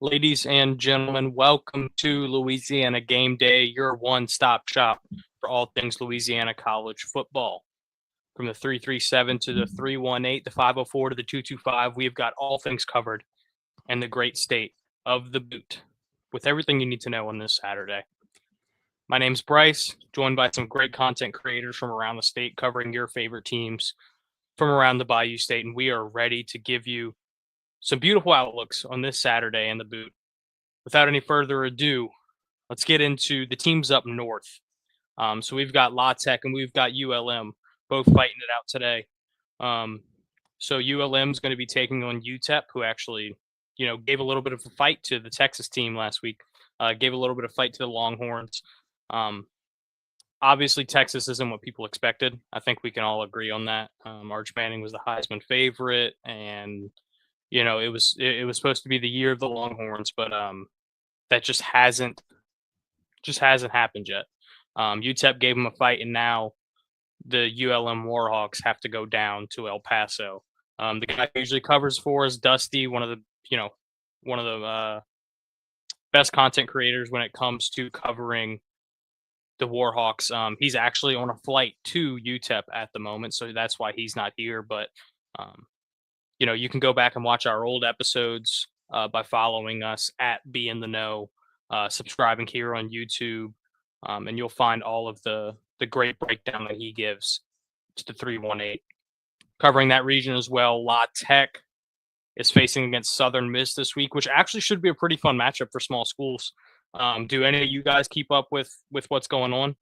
Ladies and gentlemen, welcome to Louisiana Game Day, your one-stop shop for all things Louisiana college football. From the 337 to the 318, the 504 to the 225, we have got all things covered in the great state of the boot with everything you need to know on this Saturday. My name's Bryce, joined by some great content creators from around the state covering your favorite teams from around the Bayou State, and we are ready to give you some beautiful outlooks on this Saturday in the boot. Without any further ado, let's get into the teams up north. So we've got La Tech and we've got ULM both fighting it out today. So ULM is going to be taking on UTEP, who actually, gave a little bit of a fight to the Texas team last week. Gave a little bit of fight to the Longhorns. Obviously, Texas isn't what people expected. I think we can all agree on that. Arch Manning was the Heisman favorite, and it was supposed to be the year of the Longhorns, but that just hasn't happened yet. UTEP gave them a fight, and now the ULM Warhawks have to go down to El Paso. The guy who usually covers for us, Dusty, one of the best content creators when it comes to covering the Warhawks. He's actually on a flight to UTEP at the moment, so that's why he's not here. But you can go back and watch our old episodes by following us at Be in the Know, subscribing here on YouTube, and you'll find all of the great breakdown that he gives to the 318. Covering that region as well, La Tech is facing against Southern Miss this week, which actually should be a pretty fun matchup for small schools. Do any of you guys keep up with what's going on?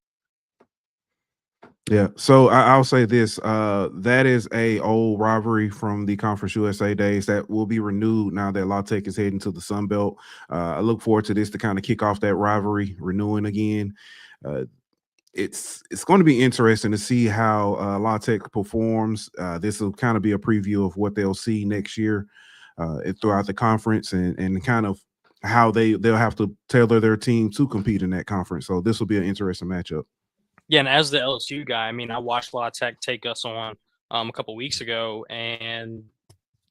Yeah, so I'll say this: that is a old rivalry from the Conference USA days that will be renewed now that La Tech is heading to the Sun Belt. I look forward to this to kind of kick off that rivalry, renewing again. It's going to be interesting to see how La Tech performs. This will kind of be a preview of what they'll see next year throughout the conference, and kind of how they'll have to tailor their team to compete in that conference. So this will be an interesting matchup. Yeah, and as the LSU guy, I mean, I watched La Tech take us on a couple weeks ago, and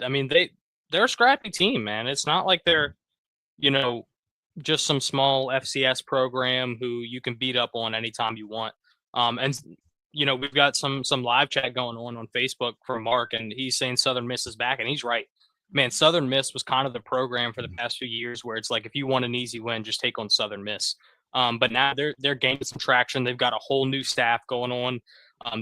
I mean they're a scrappy team, man. It's not like they're just some small FCS program who you can beat up on anytime you want. And we've got some live chat going on Facebook from Mark, and he's saying Southern Miss is back, and he's right. Man, Southern Miss was kind of the program for the past few years where it's like if you want an easy win, just take on Southern Miss. But now they're gaining some traction. They've got a whole new staff going on.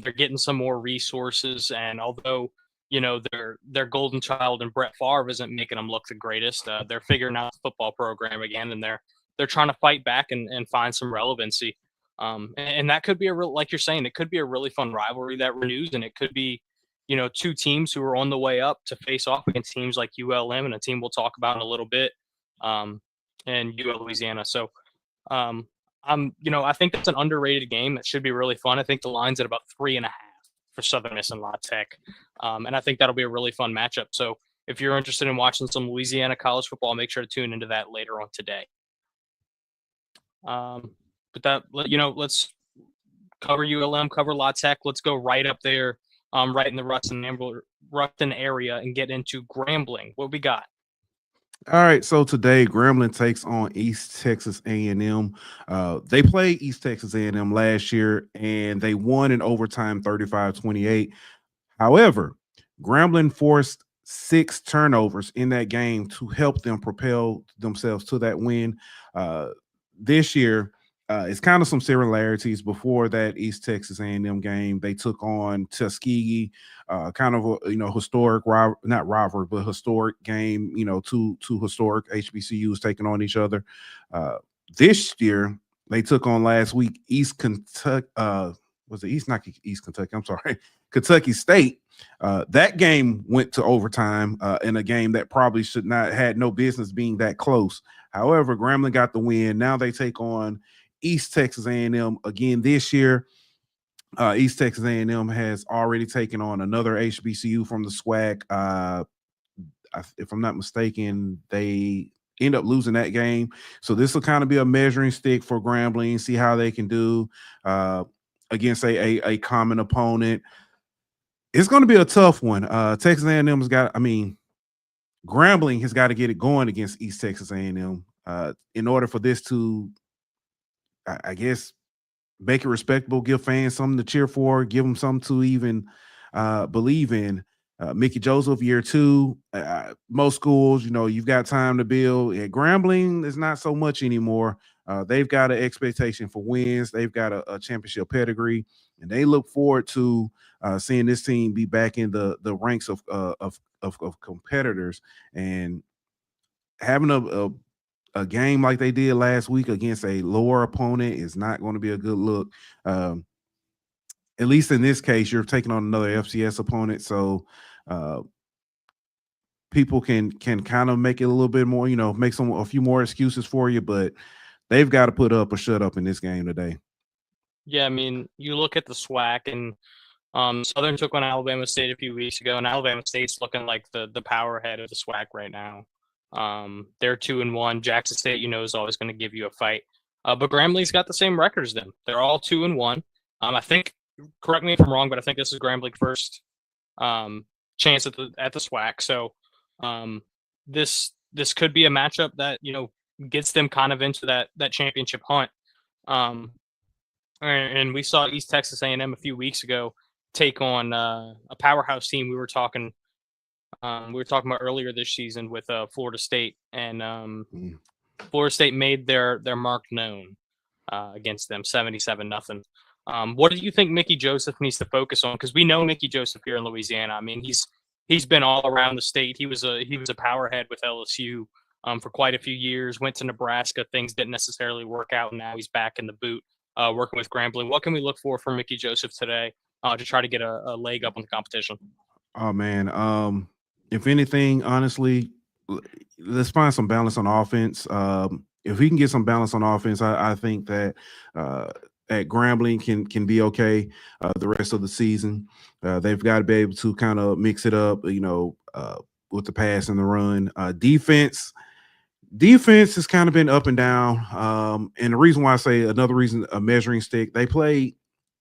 They're getting some more resources, and although their golden child and Brett Favre isn't making them look the greatest, they're figuring out the football program again, and they're trying to fight back and find some relevancy. And that could be like you're saying, it could be a really fun rivalry that renews, and it could be two teams who are on the way up to face off against teams like ULM and a team we'll talk about in a little bit, and UL Louisiana. So I think that's an underrated game that should be really fun. I think the line's at about 3.5 for Southern Miss and La Tech, and I think that'll be a really fun matchup. So if you're interested in watching some Louisiana college football, make sure to tune into that later on today. But let's cover ULM, cover La Tech. Let's go right up there, right in the Ruston area, and get into Grambling. What we got? All right, so today Grambling takes on East Texas A&M. They played East Texas A&M last year, and they won in overtime 35-28. However, Grambling forced 6 turnovers in that game to help them propel themselves to that win. This year, it's kind of some similarities. Before that East Texas A&M game, they took on Tuskegee, kind of a historic not rivalry, but historic game. Two historic HBCUs taking on each other. This year, they took on last week East Kentucky. Was it East? Not East Kentucky. I'm sorry, Kentucky State. That game went to overtime in a game that probably had no business being that close. However, Grambling got the win. Now they take on East Texas A&M again this year. East Texas A&M has already taken on another HBCU from the SWAC. If I'm not mistaken, they end up losing that game. So this will kind of be a measuring stick for Grambling, see how they can do against a common opponent. It's going to be a tough one. Texas A&M has got, Grambling has got to get it going against East Texas A&M in order for this to, I guess, make it respectable, give fans something to cheer for, give them something to even believe in. Mickey Joseph, year two. Most schools, you've got time to build. At Grambling, is not so much anymore. They've got an expectation for wins. They've got a championship pedigree, and they look forward to seeing this team be back in the ranks of competitors, and having a game like they did last week against a lower opponent is not going to be a good look. At least in this case, you're taking on another FCS opponent, so people can kind of make it a little bit more, make a few more excuses for you, but they've got to put up or shut up in this game today. Yeah, I mean, you look at the SWAC, and Southern took on Alabama State a few weeks ago, and Alabama State's looking like the power head of the SWAC right now. They're 2-1. Jackson State, is always going to give you a fight. But Grambling's got the same record as them. They're all 2-1. I think, correct me if I'm wrong, but I think this is Grambling's first chance at the SWAC. So this could be a matchup that gets them kind of into that championship hunt. And we saw East Texas A&M a few weeks ago take on a powerhouse team we were talking about earlier this season with Florida State, and Florida State made their mark known against them, 77-0. What do you think Mickey Joseph needs to focus on? Because we know Mickey Joseph here in Louisiana. I mean, he's been all around the state. He was a powerhead with LSU for quite a few years. Went to Nebraska. Things didn't necessarily work out, and now he's back in the boot working with Grambling. What can we look for from Mickey Joseph today to try to get a leg up on the competition? Oh man, if anything, honestly, let's find some balance on offense. If we can get some balance on offense, I think that at Grambling can be okay the rest of the season. They've got to be able to kind of mix it up, with the pass and the run. Defense has kind of been up and down. And the reason why I say another reason, a measuring stick, they played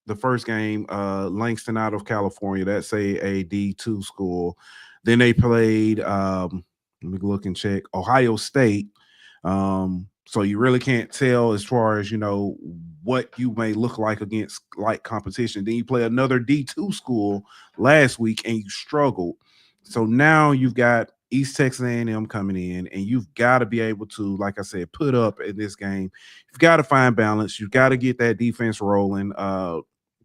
the first game, Langston out of California. That's a D2 school. Then they played, let me look and check, Ohio State. So you really can't tell as far as, what you may look like against light competition. Then you play another D2 school last week and you struggled. So now you've got East Texas A&M coming in, and you've got to be able to, like I said, put up in this game. You've got to find balance. You've got to get that defense rolling.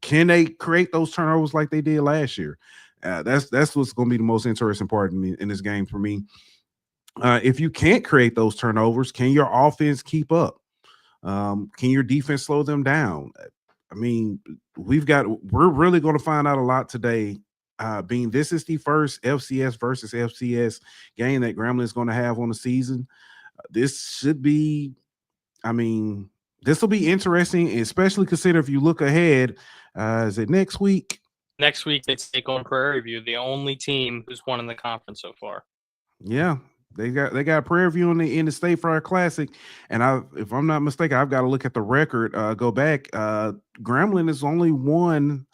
Can they create those turnovers like they did last year? That's what's going to be the most interesting part in this game for me. If you can't create those turnovers, can your offense keep up? Can your defense slow them down? I mean, we're really going to find out a lot today. Being this is the first FCS versus FCS game that Grambling is going to have on the season. This should be, this will be interesting, especially consider if you look ahead. Is it next week? Next week they take on Prairie View, the only team who's won in the conference so far. Yeah, they got Prairie View in the State Fair Classic, and if I'm not mistaken, I've got to look at the record. Go back. Grambling has only won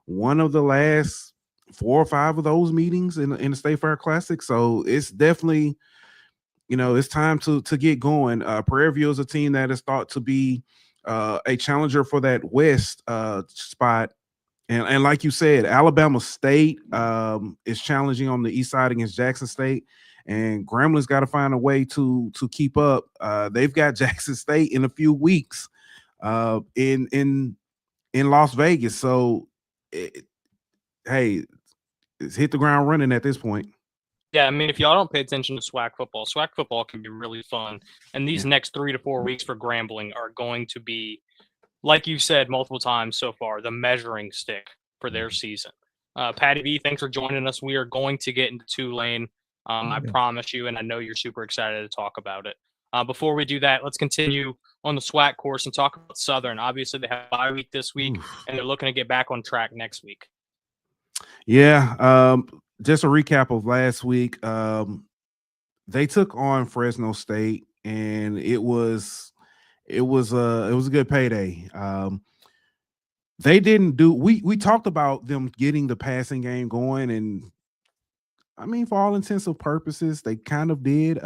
one of the last 4 or 5 of those meetings in the State Fair Classic. So it's definitely, it's time to get going. Prairie View is a team that is thought to be a challenger for that West spot. And like you said, Alabama State is challenging on the east side against Jackson State. And Grambling's got to find a way to keep up. They've got Jackson State in a few weeks in Las Vegas. So, hey, it's hit the ground running at this point. Yeah, I mean, if y'all don't pay attention to SWAC football can be really fun. And these next 3 to 4 weeks for Grambling are going to be, like you said multiple times so far, the measuring stick for their season. Patty B, thanks for joining us. We are going to get into Tulane. I promise you, and I know you're super excited to talk about it. Before we do that, let's continue on the SWAC course and talk about Southern. Obviously, they have a bye week this week, and they're looking to get back on track next week. Yeah, just a recap of last week. They took on Fresno State, and it was a good payday. They didn't do. We talked about them getting the passing game going, and I mean, for all intents and purposes, they kind of did.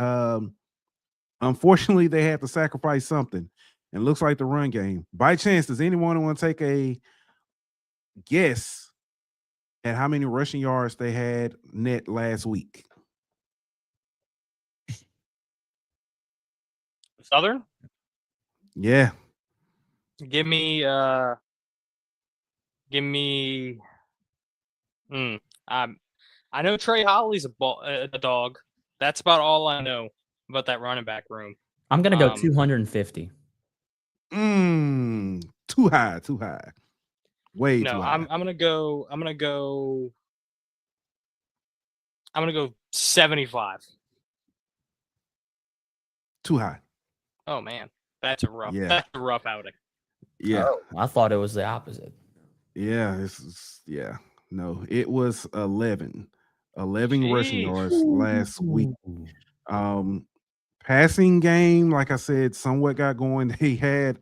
Unfortunately, they had to sacrifice something. And it looks like the run game. By chance, does anyone want to take a guess at how many rushing yards they had net last week? Southern? Yeah. Give me give me I know Trey Holly's a dog. That's about all I know about that running back room. I'm gonna go 250. Too high, too high. Way too high. I'm gonna go 75. Too high. Oh man, that's a rough outing. Yeah. Oh, I thought it was the opposite. Yeah, no, it was 11 rushing Jeez. yards last week. Passing game, like I said, somewhat got going. They had,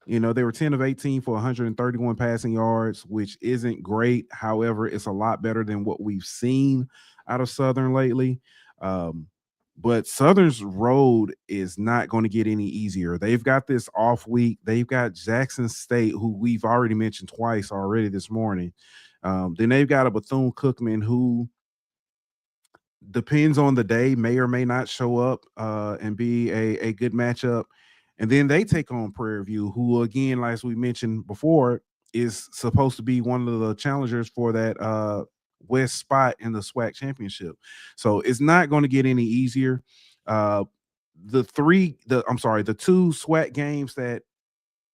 they were 10 of 18 for 131 passing yards, which isn't great. However, it's a lot better than what we've seen out of Southern lately. But Southern's road is not going to get any easier. They've got this off week. They've got Jackson State, who we've already mentioned twice already this morning. Then they've got a Bethune-Cookman who depends on the day, may or may not show up and be a good matchup. And then they take on Prairie View, who, again, like we mentioned before, is supposed to be one of the challengers for that West spot in the SWAC championship. So it's not going to get any easier. The two SWAC games that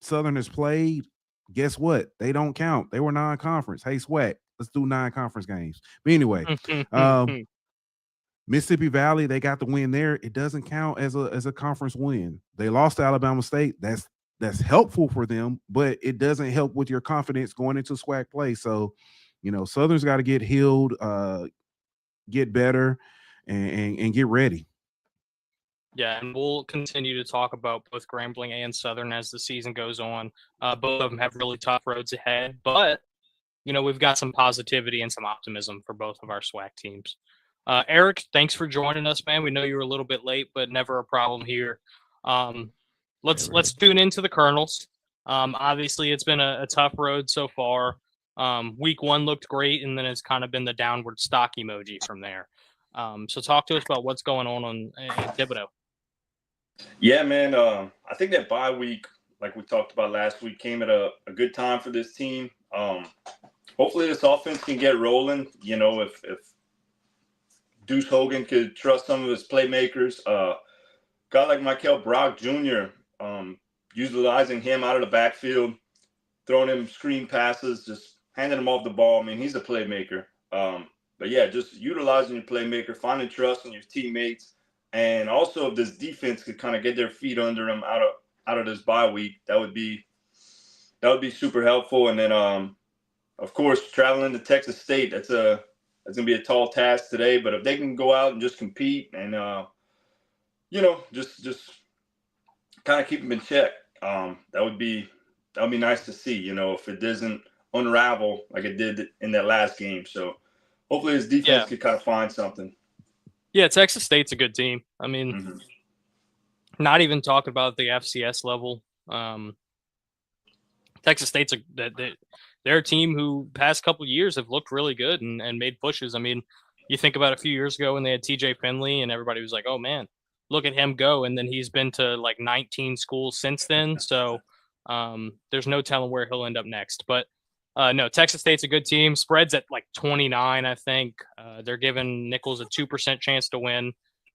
Southern has played, guess what? They don't count. They were non-conference. Hey, SWAC, let's do non-conference games. But anyway, Mississippi Valley, they got the win there. It doesn't count as a conference win. They lost to Alabama State. That's helpful for them, but it doesn't help with your confidence going into SWAC play. So, Southern's got to get healed, get better, and get ready. Yeah, and we'll continue to talk about both Grambling and Southern as the season goes on. Both of them have really tough roads ahead, but we've got some positivity and some optimism for both of our SWAC teams. Eric, thanks for joining us, man. We know you were a little bit late, but never a problem here. Let's tune into the Colonels. Obviously, it's been a tough road so far. Week 1 looked great, and then it's kind of been the downward stock emoji from there. So talk to us about what's going on in Thibodaux. Yeah, man. I think that bye week, like we talked about last week, came at a good time for this team. Hopefully this offense can get rolling. If Deuce Hogan could trust some of his playmakers, guy like Michael Brock Jr., utilizing him out of the backfield, throwing him screen passes, just handing him off the ball. I mean, he's a playmaker. But yeah, just utilizing your playmaker, finding trust in your teammates. And also, if this defense could kind of get their feet under them out of this bye week, that would be super helpful. And then, of course, traveling to Texas State, that's gonna be a tall task today. But if they can go out and just compete and just kind of keep them in check, that would be nice to see. If it doesn't unravel like it did in that last game. So hopefully, his defense could kind of find something. Yeah, Texas State's a good team. I mean, not even talking about the FCS level. Texas State's they're a team who past couple of years have looked really good and made pushes. I mean, you think about a few years ago when they had TJ Finley and everybody was like, oh man, look at him go. And then he's been to like 19 schools since then. So there's no telling where he'll end up next. But no, Texas State's a good team. Spread's at like 29, I think. They're giving Nichols a 2% chance to win.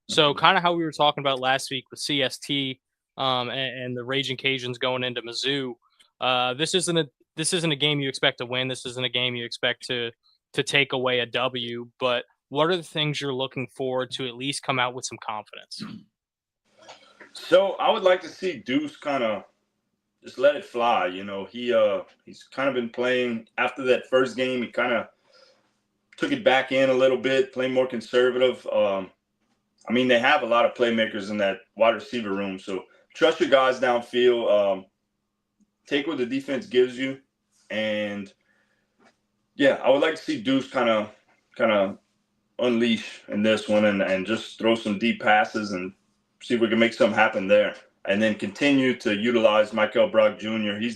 So kind of how we were talking about last week with CST and the Raging Cajuns going into Mizzou. This isn't a game you expect to win. This isn't a game you expect to take away a W. But what are the things you're looking for to at least come out with some confidence? So I would like to see Deuce kind of just let it fly. He's kind of been playing after that first game. He kind of took it back in a little bit, playing more conservative. I mean, they have a lot of playmakers in that wide receiver room. So trust your guys downfield. Take what the defense gives you. And, yeah, I would like to see Deuce kind of unleash in this one and just throw some deep passes and see if we can make something happen there. And then continue to utilize Michael Brock Jr. He's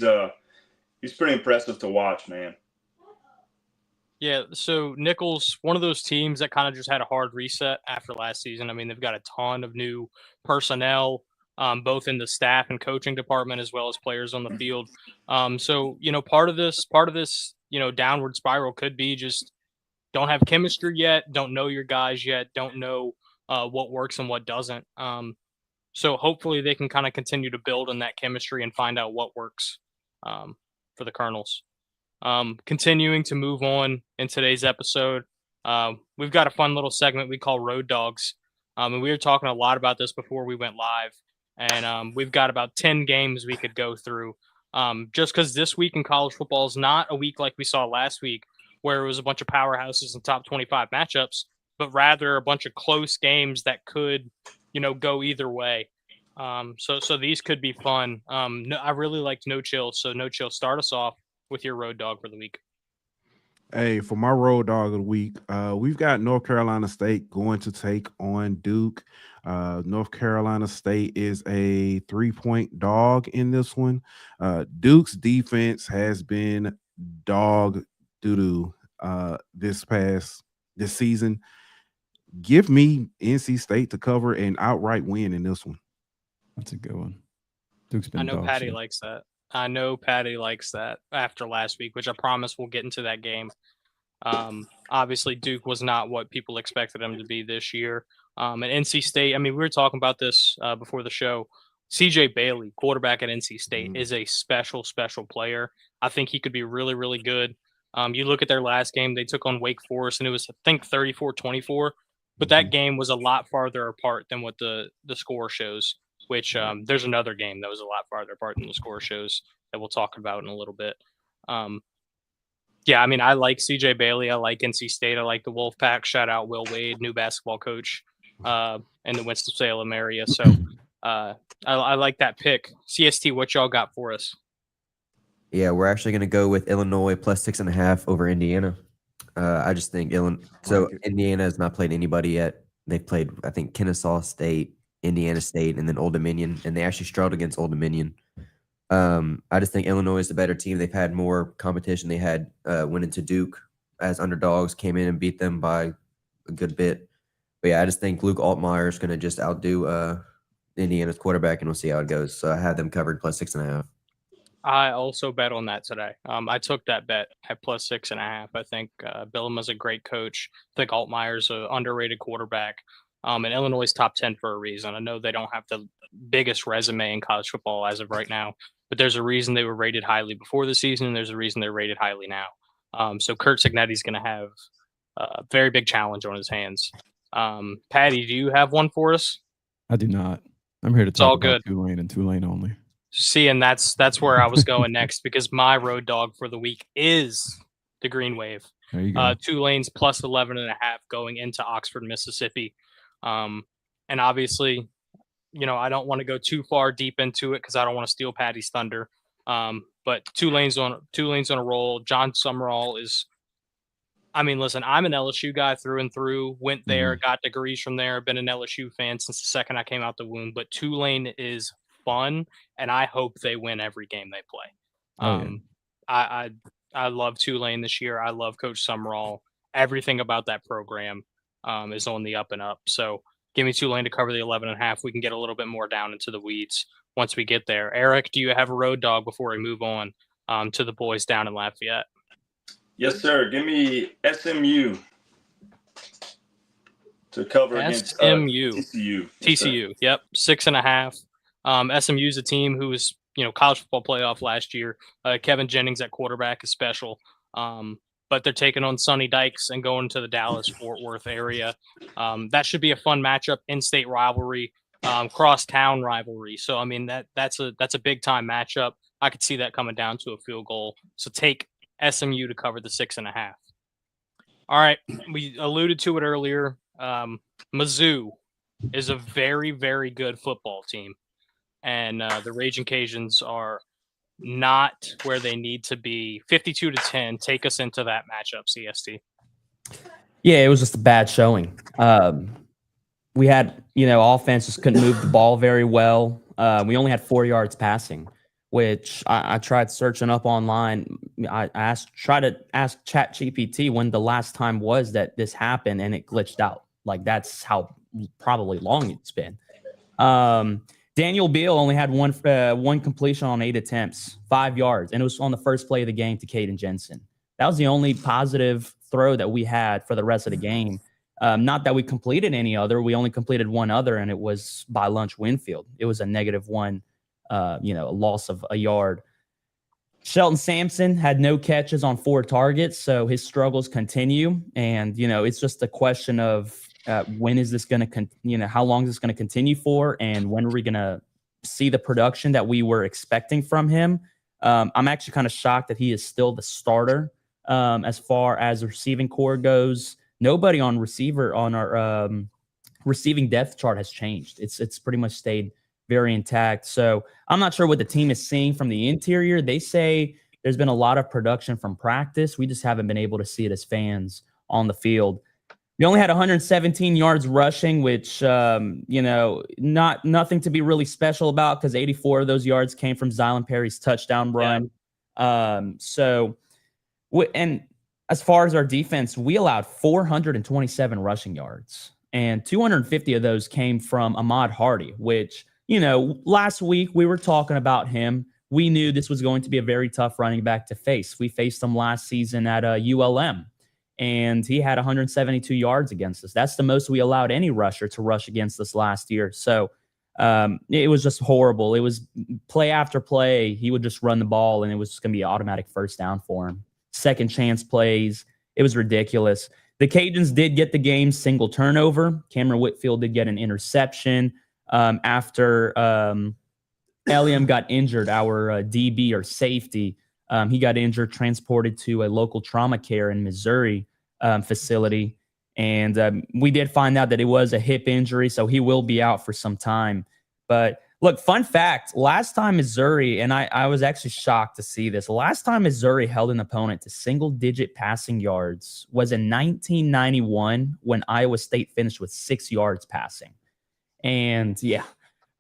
pretty impressive to watch, man. Yeah, so Nichols, one of those teams that kind of just had a hard reset after last season. I mean, they've got a ton of new personnel, both in the staff and coaching department as well as players on the field. So part of this, downward spiral could be just don't have chemistry yet, don't know your guys yet, don't know what works and what doesn't. So hopefully they can kind of continue to build on that chemistry and find out what works for the Colonels. Continuing to move on in today's episode, we've got a fun little segment we call Road Dogs. And we were talking a lot about this before we went live. And we've got about 10 games we could go through. Just because this week in college football is not a week like we saw last week, where it was a bunch of powerhouses and top 25 matchups, but rather a bunch of close games that could, go either way. So these could be fun. I really liked No Chill. So No Chill, start us off with your road dog for the week. Hey, for my road dog of the week, we've got North Carolina State going to take on Duke. North Carolina State is a 3-point dog in this one. Duke's defense has been dog doo-doo this season. Give me NC State to cover an outright win in this one. That's a good one. Duke's been I know dog Patty shit. likes that. I know Patty likes that after last week, which I promise we'll get into that game. Obviously, Duke was not what people expected him to be this year. And NC State, I mean, we were talking about this before the show. CJ Bailey, quarterback at NC State, is a special, special player. I think he could be really, really good. You look at their last game, they took on Wake Forest, and it was, I think, 34-24. But that game was a lot farther apart than what the score shows, which there's another game that was a lot farther apart than the score shows that we'll talk about in a little bit. Yeah, I mean, I like CJ Bailey. I like NC State. I like the Wolfpack. Shout out Will Wade, new basketball coach in the Winston-Salem area. So I like that pick. CST, what y'all got for us? Yeah, we're actually going to go with Illinois plus 6.5 over Indiana. I just think Indiana has not played anybody yet. They've played, I think, Kennesaw State, Indiana State, and then Old Dominion, and they actually struggled against Old Dominion. I just think Illinois is the better team. They've had more competition. They had went into Duke as underdogs, came in and beat them by a good bit. But yeah, I just think Luke Altmaier is going to just outdo Indiana's quarterback, and we'll see how it goes. So I have them covered plus 6.5. I also bet on that today. I took that bet at plus 6.5. I think Bielema's a great coach. I think Altmaier's an underrated quarterback. And Illinois is top 10 for a reason. I know they don't have the biggest resume in college football as of right now, but there's a reason they were rated highly before the season, and there's a reason they're rated highly now. So Kurt Cignetti's going to have a very big challenge on his hands. Patty, do you have one for us? I do not. I'm here to all talk about good. Tulane and Tulane only. See, and that's where I was going next, because my road dog for the week is the Green Wave. There you go. Tulane's plus 11.5 going into Oxford, Mississippi. And obviously, I don't want to go too far deep into it because I don't want to steal Patty's thunder. But Tulane's on a roll. John Summerall is, I mean, listen, I'm an LSU guy through and through. Went there, got degrees from there. Been an LSU fan since the second I came out the womb. But Tulane is fun, and I hope they win every game they play. I love Tulane this year. I love Coach Summerall. Everything about that program is on the up and up. So give me Tulane to cover the 11.5. We can get a little bit more down into the weeds once we get there. Eric, do you have a road dog before we move on to the boys down in Lafayette? Yes, sir. Give me SMU to cover against TCU. TCU. Yep, 6.5. SMU is a team who was, college football playoff last year. Kevin Jennings at quarterback is special. But they're taking on Sonny Dykes and going to the Dallas-Fort Worth area. That should be a fun matchup, in-state rivalry, cross-town rivalry. So, I mean, that's a big-time matchup. I could see that coming down to a field goal. So take SMU to cover the 6.5. All right, we alluded to it earlier. Mizzou is a very, very good football team. And the Raging Cajuns are not where they need to be. 52-10. Take us into that matchup, CST. Yeah, it was just a bad showing. We had, offense just couldn't move the ball very well. We only had 4 yards passing, which I tried searching up online. I tried to ask ChatGPT when the last time was that this happened, and it glitched out. Like, that's how probably long it's been. Daniel Beal only had one completion on 8 attempts, 5 yards, and it was on the first play of the game to Caden Jensen. That was the only positive throw that we had for the rest of the game. Not that we completed any other. We only completed one other, and it was by Lunch Winfield. It was a -1, a loss of a yard. Shelton Sampson had no catches on 4 targets, so his struggles continue. And, it's just a question of when is this going to, how long is this going to continue for, and when are we going to see the production that we were expecting from him? I'm actually kind of shocked that he is still the starter as far as the receiving core goes. Nobody on receiver on our receiving depth chart has changed. It's pretty much stayed very intact. So I'm not sure what the team is seeing from the interior. They say there's been a lot of production from practice. We just haven't been able to see it as fans on the field. We only had 117 yards rushing, which, nothing to be really special about, because 84 of those yards came from Zylan Perry's touchdown run. Yeah. And as far as our defense, we allowed 427 rushing yards, and 250 of those came from Ahmad Hardy, which, last week we were talking about him. We knew this was going to be a very tough running back to face. We faced him last season at ULM, and he had 172 yards against us. That's the most we allowed any rusher to rush against us last year. So it was just horrible. It was play after play. He would just run the ball, and it was just going to be an automatic first down for him. Second chance plays. It was ridiculous. The Cajuns did get the game single turnover. Cameron Whitfield did get an interception after Eliam got injured, our DB or safety. He got injured, transported to a local trauma care in Missouri facility. And we did find out that it was a hip injury, so he will be out for some time. But look, fun fact, last time Missouri, and I was actually shocked to see this, last time Missouri held an opponent to single-digit passing yards was in 1991 when Iowa State finished with 6 yards passing. And yeah,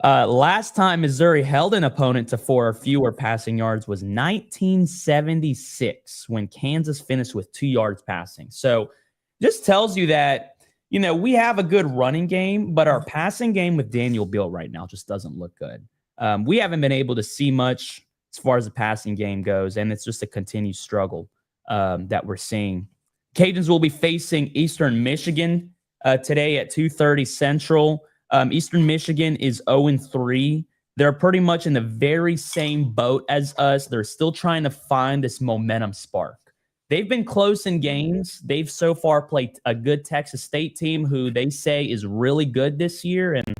last time Missouri held an opponent to 4 or fewer passing yards was 1976 when Kansas finished with 2 yards passing. So just tells you that, we have a good running game, but our passing game with Daniel Beal right now just doesn't look good. We haven't been able to see much as far as the passing game goes, and it's just a continued struggle that we're seeing. Cajuns will be facing Eastern Michigan today at 2:30 Central. Eastern Michigan is 0-3. They're pretty much in the very same boat as us. They're still trying to find this momentum spark. They've been close in games. They've so far played a good Texas State team who they say is really good this year, and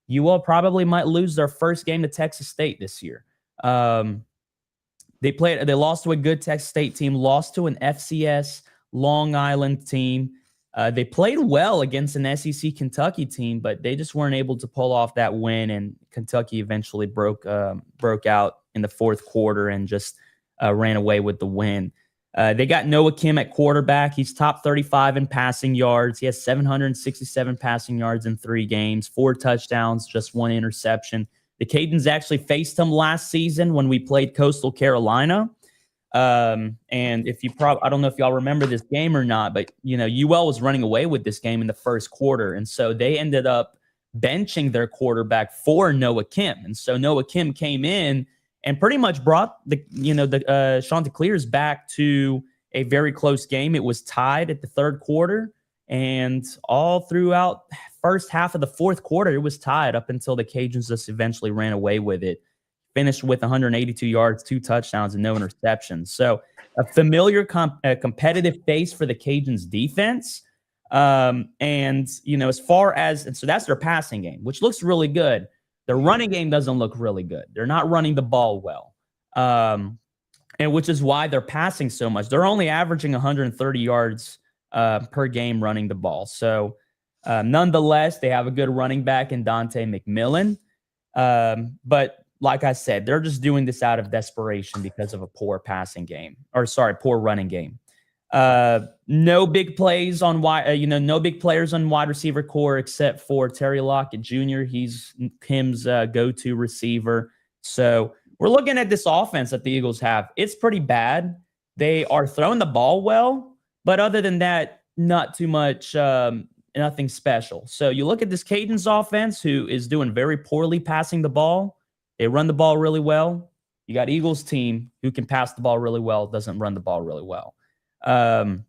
UL probably might lose their first game to Texas State this year. They lost to a good Texas State team, lost to an FCS Long Island team. They played well against an SEC Kentucky team, but they just weren't able to pull off that win, and Kentucky eventually broke out in the fourth quarter and just ran away with the win. They got Noah Kim at quarterback. He's top 35 in passing yards. He has 767 passing yards in 3 games, 4 touchdowns, just 1 interception. The Cajuns actually faced him last season when we played Coastal Carolina. And if you I don't know if y'all remember this game or not, but UL was running away with this game in the first quarter, and so they ended up benching their quarterback for Noah Kim. And so Noah Kim came in and pretty much brought the Chanticleers back to a very close game. It was tied at the third quarter, and all throughout first half of the fourth quarter, it was tied up until the Cajuns just eventually ran away with it. Finished with 182 yards, 2 touchdowns, and no interceptions. So a familiar competitive face for the Cajuns defense. And as far as, and so that's their passing game, which looks really good. Their running game doesn't look really good. They're not running the ball well. And which is why they're passing so much. They're only averaging 130 yards per game running the ball. So nonetheless, they have a good running back in Dante McMillan. But like I said, they're just doing this out of desperation because of a poor running game. No big plays on no big players on wide receiver core except for Terry Lockett Jr. He's Kim's go-to receiver. So we're looking at this offense that the Eagles have. It's pretty bad. They are throwing the ball well, but other than that, not too much, nothing special. So you look at this Cajuns offense, who is doing very poorly passing the ball. They run the ball really well. You got Eagles team who can pass the ball really well, doesn't run the ball really well. And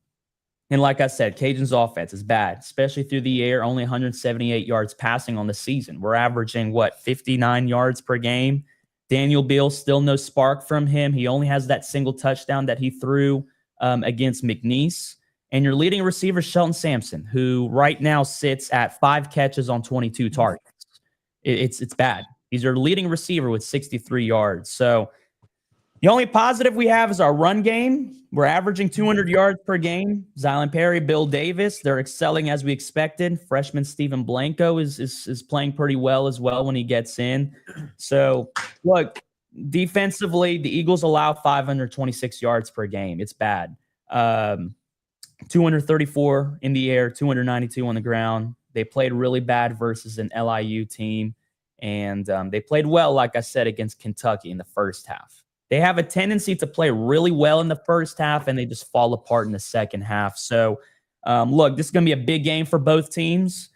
like I said, Cajuns offense is bad, especially through the air, only 178 yards passing on the season. We're averaging, 59 yards per game. Daniel Beal, still no spark from him. He only has that single touchdown that he threw against McNeese. And your leading receiver, Shelton Sampson, who right now sits at 5 catches on 22 targets. It's bad. He's your leading receiver with 63 yards. So the only positive we have is our run game. We're averaging 200 yards per game. Zylan Perry, Bill Davis, they're excelling as we expected. Freshman Stephen Blanco is playing pretty well as well when he gets in. So, look, defensively, the Eagles allow 526 yards per game. It's bad. 234 in the air, 292 on the ground. They played really bad versus an LIU team. And they played well, like I said, against Kentucky in the first half. They have a tendency to play really well in the first half, and they just fall apart in the second half. So, look, this is going to be a big game for both teams.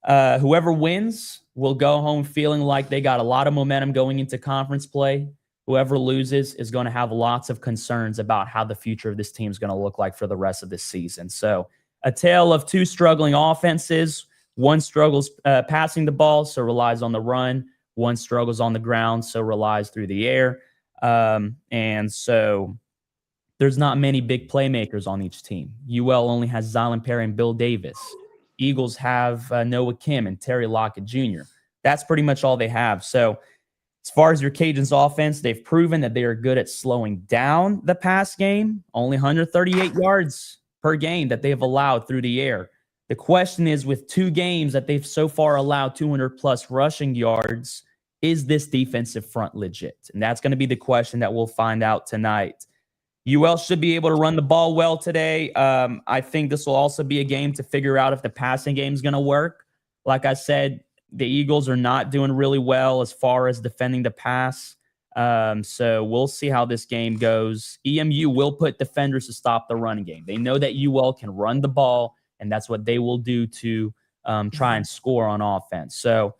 Whoever wins will go home feeling like they got a lot of momentum going into conference play. Whoever loses is going to have lots of concerns about how the future of this team is going to look like for the rest of this season. So, a tale of two struggling offenses. One struggles passing the ball, so relies on the run. One struggles on the ground, so relies through the air. And so there's not many big playmakers on each team. UL only has Zylan Perry and Bill Davis. Eagles have Noah Kim and Terry Lockett Jr. That's pretty much all they have. So as far as your Cajuns offense, they've proven that they are good at slowing down the pass game. Only 138 yards per game that they've allowed through the air. The question is, with 2 games that they've so far allowed 200-plus rushing yards, is this defensive front legit? And that's going to be the question that we'll find out tonight. UL should be able to run the ball well today. I think this will also be a game to figure out if the passing game is going to work. Like I said, the Eagles are not doing really well as far as defending the pass. So we'll see how this game goes. EMU will put defenders to stop the running game. They know that UL can run the ball, and that's what they will do to try and score on offense. So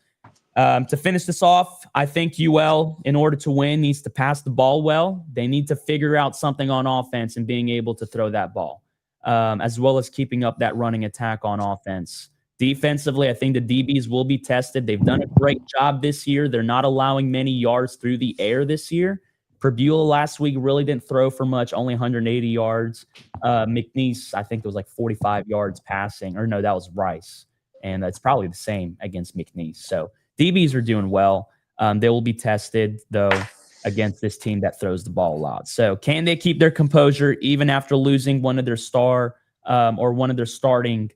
to finish this off, I think UL, in order to win, needs to pass the ball well. They need to figure out something on offense and being able to throw that ball, as well as keeping up that running attack on offense. Defensively, I think the DBs will be tested. They've done a great job this year. They're not allowing many yards through the air this year. Purbuella last week really didn't throw for much, only 180 yards. McNeese, I think it was like 45 yards passing. Or no, that was Rice. And it's probably the same against McNeese. So DBs are doing well. They will be tested, though, against this team that throws the ball a lot. So can they keep their composure even after losing one of their star or one of their starting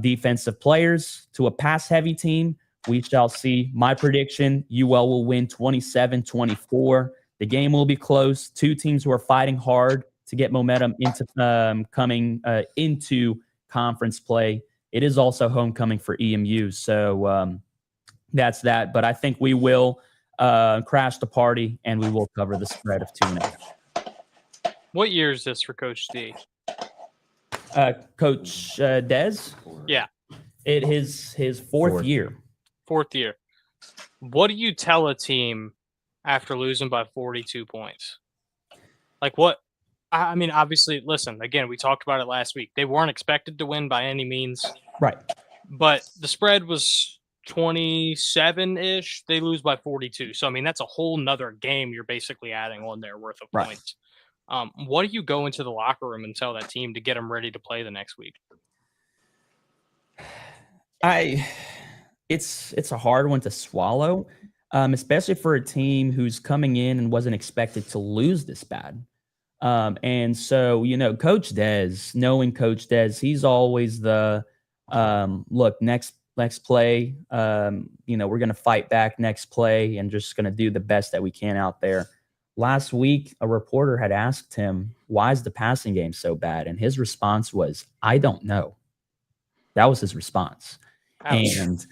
defensive players to a pass-heavy team? We shall see. My prediction, UL will win 27-24. The game will be close. 2 teams who are fighting hard to get momentum into coming into conference play. It is also homecoming for EMU, so that's that. But I think we will crash the party, and we will cover the spread of 2.5. What year is this for Coach D? Coach Dez? Yeah. It is his fourth year. 4th year. What do you tell a team after losing by 42 points? Like what? I mean, obviously, listen, again, we talked about it last week. They weren't expected to win by any means. Right. But the spread was 27-ish. They lose by 42. So, I mean, that's a whole nother game you're basically adding on there worth of points. What do you go into the locker room and tell that team to get them ready to play the next week? It's a hard one to swallow, especially for a team who's coming in and wasn't expected to lose this bad. And so, Coach Dez, knowing Coach Dez, he's always the look, next play, we're going to fight back next play and just going to do the best that we can out there. last week, a reporter had asked him, why is the passing game so bad? And his response was, I don't know. That was his response. Ouch. And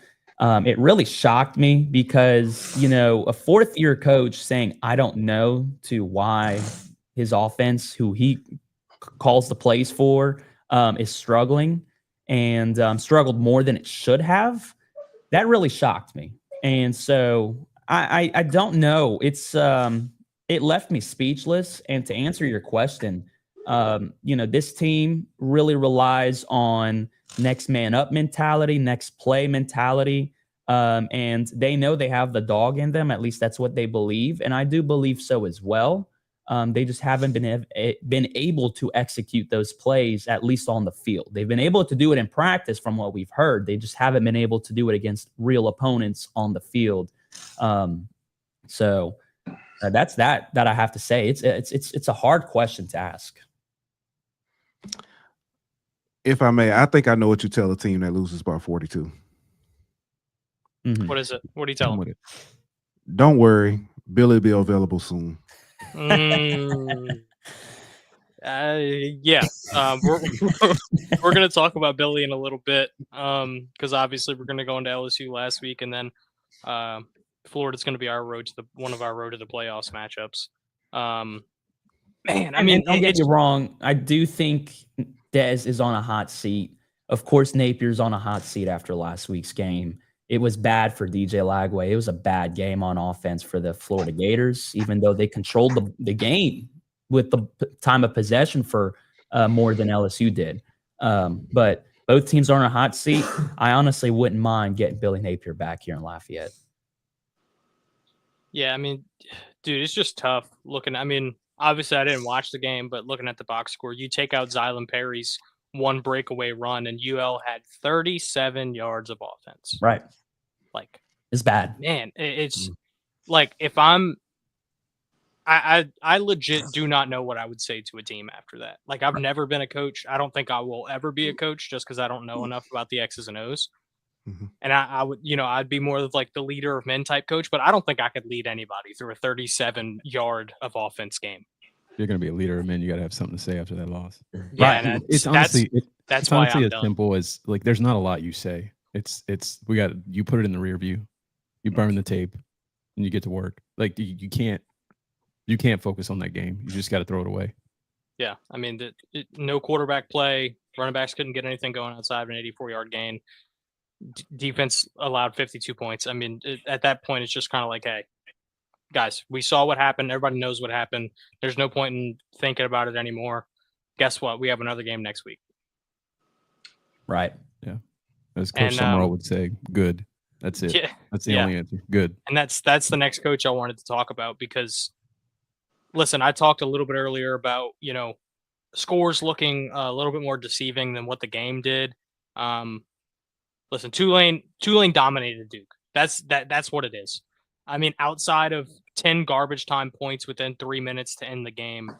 it really shocked me because, a fourth-year coach saying, I don't know, to why his offense, who he calls the plays for, is struggling and struggled more than it should have. That really shocked me. And so I don't know. It left me speechless. And to answer your question, this team really relies on next man up mentality, next play mentality. And they know they have the dog in them. At least that's what they believe. And I do believe so as well. They just haven't been able to execute those plays, at least on the field. They've been able to do it in practice from what we've heard. They just haven't been able to do it against real opponents on the field. So that's that I have to say. It's a hard question to ask. If I may, I think I know what you tell a team that loses by 42. Mhm. What is it? What do you tell Come them? with it. Don't worry, Billy will be available soon. Yeah. We're we're gonna talk about Billy in a little bit. Because obviously we're gonna go into LSU last week, and then Florida's gonna be one of our road to the playoffs matchups. Man, I mean, don't get it's me wrong. I do think Dez is on a hot seat. Of course, Napier's on a hot seat after last week's game. It was bad for DJ Lagway. It was a bad game on offense for the Florida Gators, even though they controlled the game with the time of possession for more than LSU did. But both teams are on a hot seat. I honestly wouldn't mind getting Billy Napier back here in Lafayette. Yeah, I mean, dude, it's just tough looking. I mean, obviously I didn't watch the game, but looking at the box score, you take out Zylan Perry's one breakaway run, and UL had 37 yards of offense. Right. Like, It's bad. man, it's like if I legit do not know what I would say to a team after that. Like, I've never been a coach. I don't think I will ever be a coach just because I don't know enough about the X's and O's. Mhm. And I would, I'd be more of like the leader of men type coach, but I don't think I could lead anybody through a 37-yard of offense game. If you're going to be a leader of men, you got to have something to say after that loss. Yeah, Right. and It's honestly, that's it's why honestly I'm as done. simple as like, there's not a lot you say. You put it in the rear view, you burn the tape, and you get to work. Like you can't focus on that game. You just got to throw it away. Yeah, I mean, no quarterback play. Running backs couldn't get anything going outside of an 84-yard gain. Defense allowed 52 points. I mean, at that point, it's just kind of like, hey, guys, we saw what happened. Everybody knows what happened. There's no point in thinking about it anymore. Guess what? We have another game next week. Right. As Coach Summerall would say, good. That's it. Yeah, That's the only answer. Good. and that's the next coach I wanted to talk about because, listen, I talked a little bit earlier about scores looking a little bit more deceiving than what the game did. Listen, Tulane dominated Duke. That's what it is. I mean, outside of 10 garbage time points within 3 minutes to end the game,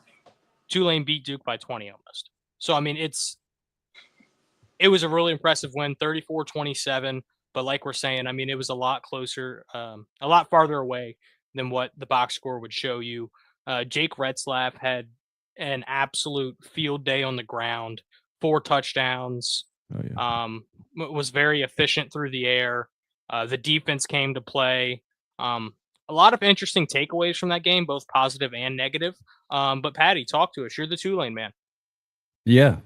Tulane beat Duke by 20 almost. So I mean, it was a really impressive win, 34-27. But like we're saying, I mean, it was a lot closer, a lot farther away than what the box score would show you. Jake Retzlaff had an absolute field day on the ground, 4 touchdowns. Oh, yeah. Was very efficient through the air. The defense came to play. A lot of interesting takeaways from that game, both positive and negative. But Patty, talk to us. You're the Tulane man. Yeah.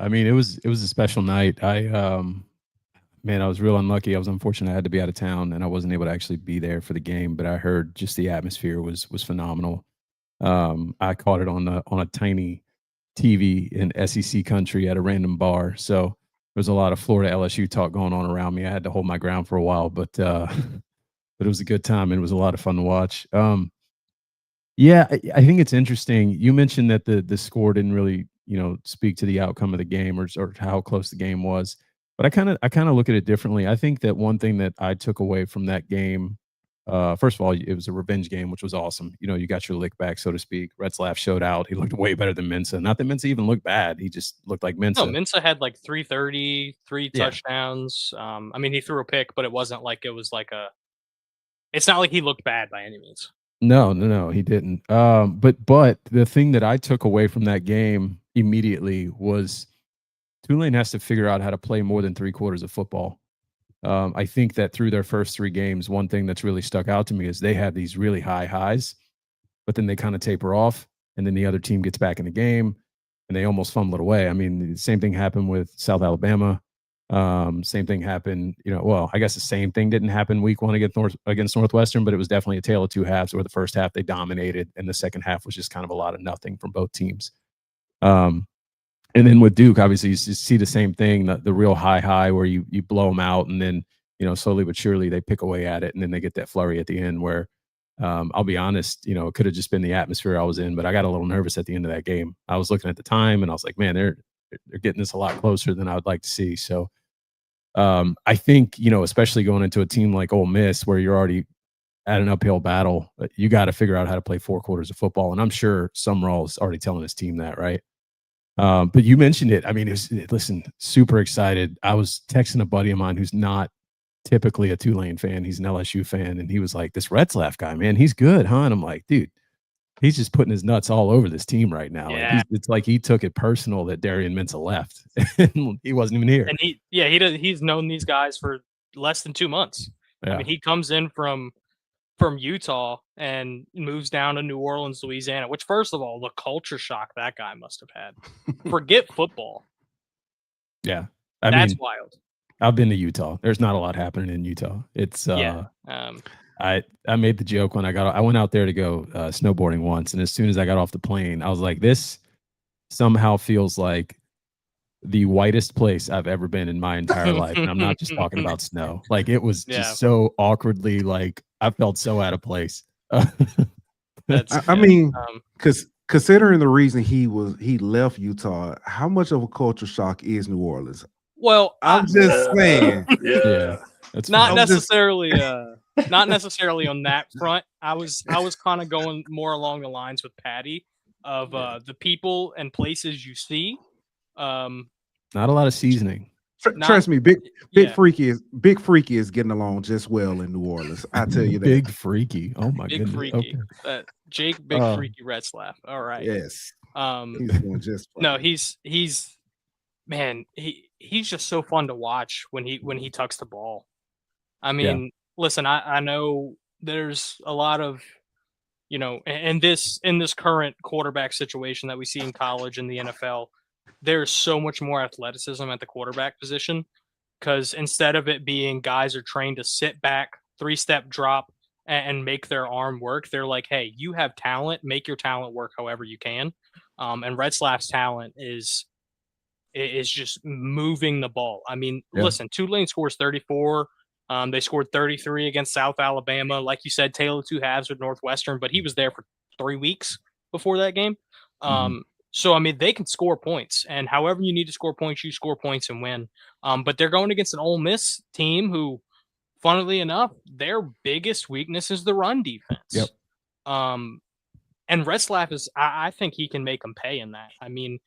I mean, it was a special night. Man, I was real unlucky. I was unfortunate. I had to be out of town, and I wasn't able to actually be there for the game. But I heard just the atmosphere was phenomenal. I caught it on a tiny TV in SEC country at a random bar. So there was a lot of Florida LSU talk going on around me. I had to hold my ground for a while, but it was a good time and it was a lot of fun to watch. Yeah, I think it's interesting. You mentioned that the score didn't really, speak to the outcome of the game or how close the game was. But I kind of look at it differently. I think that one thing that I took away from that game, first of all, it was a revenge game, which was awesome. You got your lick back, so to speak. Retzlaff showed out. He looked way better than Mensah. Not that Mensah even looked bad. He just looked like Mensah. No, Mensah had like 330, 3 touchdowns. I mean, he threw a pick, but it wasn't like it was like it's not like he looked bad by any means. No, he didn't. But the thing that I took away from that game immediately was Tulane has to figure out how to play more than 3/4 of football. I think that through their first 3 games, one thing that's really stuck out to me is they have these really high highs, but then they kind of taper off, and then the other team gets back in the game, and they almost fumble it away. I mean, the same thing happened with South Alabama. Same thing happened, well, I guess the same thing didn't happen week 1 against Northwestern, but it was definitely a tale of 2 halves where the first half they dominated and the second half was just kind of a lot of nothing from both teams. And then with Duke, obviously you see the same thing, the real high where you blow them out, and then, slowly but surely they pick away at it, and then they get that flurry at the end where, I'll be honest, it could have just been the atmosphere I was in, but I got a little nervous at the end of that game. I was looking at the time and I was like, man, they're getting this a lot closer than I would like to see. So I think, especially going into a team like Ole Miss where you're already at an uphill battle, you got to figure out how to play 4/4 of football. And I'm sure Summerall is already telling his team that, right? But you mentioned it. I mean, listen, super excited. I was texting a buddy of mine who's not typically a Tulane fan. He's an LSU fan. And he was like, this Retzlaff guy, man, he's good, huh? And I'm like, dude, he's just putting his nuts all over this team right now. Yeah. Like it's like he took it personal that Darian Mensah left. And he wasn't even here. And he's known these guys for less than 2 months. Yeah. I mean, he comes in from Utah and moves down to New Orleans, Louisiana, which, first of all, the culture shock that guy must have had. Forget football. Yeah. That's wild. I've been to Utah. There's not a lot happening in Utah. It's I made the joke when I went out there to go snowboarding once, and as soon as I got off the plane, I was like, this somehow feels like the whitest place I've ever been in my entire life. And I'm not just talking about snow. Like it was just so awkwardly, like I felt so out of place. I mean, because considering the reason he left Utah, how much of a culture shock is New Orleans? Well, I'm just saying. Yeah. That's not necessarily not necessarily on that front. I was kind of going more along the lines with Patty of the people and places you see. Not a lot of seasoning. Trust me, Big Freaky is getting along just well in New Orleans. I tell you that. Big Freaky. Oh my Big goodness. Freaky. Okay. Jake Big Freaky Retzlaff. All right. Yes. He's doing just fine. No, he's man, he's just so fun to watch when he tucks the ball. I mean, listen, I know there's a lot of, in this current quarterback situation that we see in college and the NFL, there's so much more athleticism at the quarterback position, because instead of it being guys are trained to sit back, 3-step drop and make their arm work, they're like, hey, you have talent, make your talent work however you can. And Retzlaff's talent is just moving the ball. I mean, listen, Tulane scores 34. They scored 33 against South Alabama. Like you said, tale of 2 halves with Northwestern, but he was there for 3 weeks before that game. So, I mean, they can score points, and however you need to score points, you score points and win. But they're going against an Ole Miss team who, funnily enough, their biggest weakness is the run defense. Yep. And Retzlaff is, I think he can make them pay in that. I mean,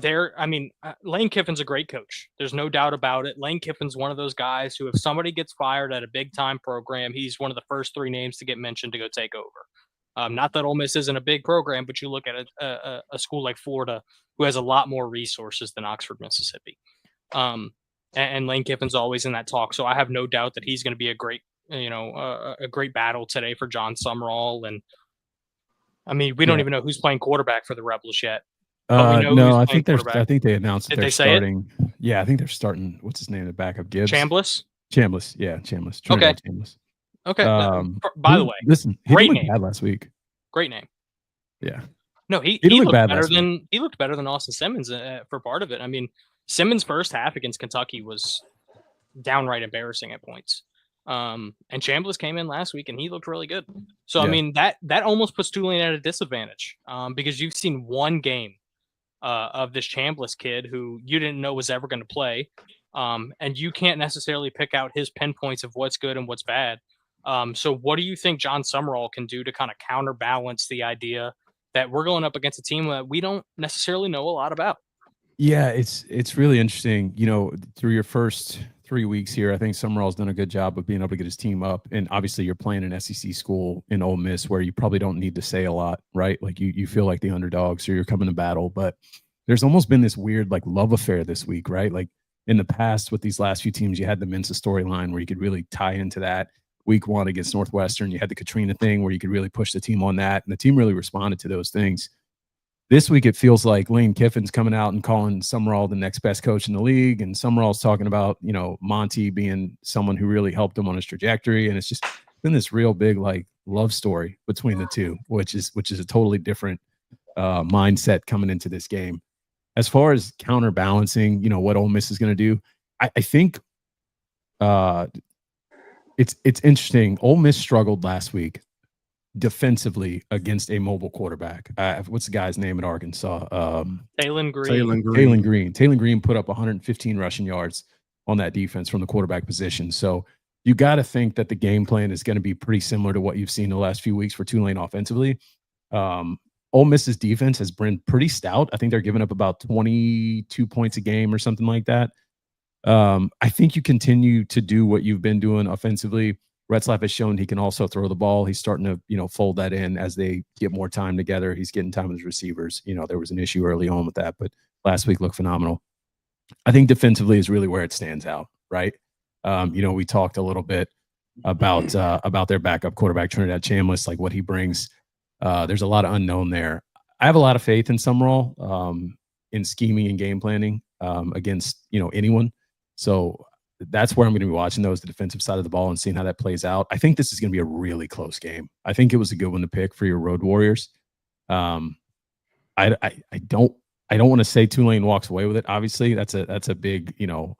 Lane Kiffin's a great coach. There's no doubt about it. Lane Kiffin's one of those guys who, if somebody gets fired at a big time program, he's one of the first 3 names to get mentioned to go take over. Not that Ole Miss isn't a big program, but you look at a school like Florida who has a lot more resources than Oxford, Mississippi. And Lane Kiffin's always in that talk. So I have no doubt that he's going to be a great, a great battle today for John Summerall. And I mean, we don't even know who's playing quarterback for the Rebels yet. No, I think they announced that Did they're they say starting. Yeah, I think they're starting. What's his name? The backup Gibbs. Chambliss. Yeah, Chambliss. Okay. Chambliss. Okay. By the way, listen, he great looked name. bad last week. Great name. Yeah. No, he looked looked bad better than Austin Simmons for part of it. I mean, Simmons' first half against Kentucky was downright embarrassing at points. And Chambliss came in last week and he looked really good. So I mean, that almost puts Tulane at a disadvantage because you've seen one game of this Chambliss kid who you didn't know was ever going to play, and you can't necessarily pick out his pinpoints of what's good and what's bad. So what do you think John Summerall can do to kind of counterbalance the idea that we're going up against a team that we don't necessarily know a lot about? Yeah, it's really interesting. Through your first 3 weeks here, I think Summerall's done a good job of being able to get his team up. And obviously, you're playing an SEC school in Ole Miss where you probably don't need to say a lot, right? Like you feel like the underdog, so you're coming to battle. But there's almost been this weird like love affair this week, right? Like in the past with these last few teams, you had the Mensa storyline where you could really tie into that. Week 1 against Northwestern, you had the Katrina thing where you could really push the team on that, and the team really responded to those things. This week, it feels like Lane Kiffin's coming out and calling Summerall the next best coach in the league, and Summerall's talking about, you know, Monty being someone who really helped him on his trajectory, and it's just been this real big like love story between the two, which is a totally different mindset coming into this game. As far as counterbalancing, you know, what Ole Miss is going to do, I think it's interesting. Ole Miss struggled last week defensively against a mobile quarterback. What's the guy's name at Arkansas? Taylon Green. Taylon Green put up 115 rushing yards on that defense from the quarterback position. So you got to think that the game plan is going to be pretty similar to what you've seen the last few weeks for Tulane offensively. Ole Miss's defense has been pretty stout. I think they're giving up about 22 points a game or something like that. I think you continue to do what you've been doing offensively. Retzlaff has shown he can also throw the ball. He's starting to, you know, fold that in as they get more time together. He's getting time with his receivers. You know, there was an issue early on with that, but last week looked phenomenal. I think defensively is really where it stands out, right? You know, we talked a little bit about their backup quarterback, Trinidad Chambliss, like what he brings. There's a lot of unknown there. I have a lot of faith in Summerall in scheming and game planning against, you know, anyone. So that's where I'm going to be watching those, the defensive side of the ball, and seeing how that plays out. I think this is going to be a really close game. I think it was a good one to pick for your Road Warriors. I don't want to say Tulane walks away with it. Obviously, that's a big, you know,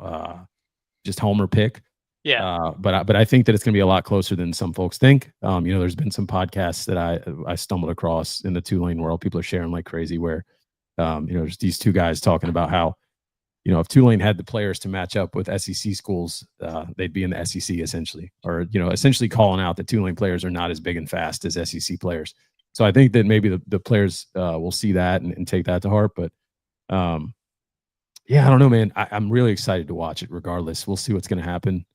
just homer pick. Yeah. But I think that it's going to be a lot closer than some folks think. You know, there's been some podcasts that I stumbled across in the Tulane world. People are sharing like crazy where, you know, there's these two guys talking about how, you know, if Tulane had the players to match up with SEC schools, they'd be in the SEC essentially, or, you know, essentially calling out that Tulane players are not as big and fast as SEC players. So I think that maybe the players will see that and take that to heart. But yeah, I don't know, man. I'm really excited to watch it regardless. We'll see what's going to happen.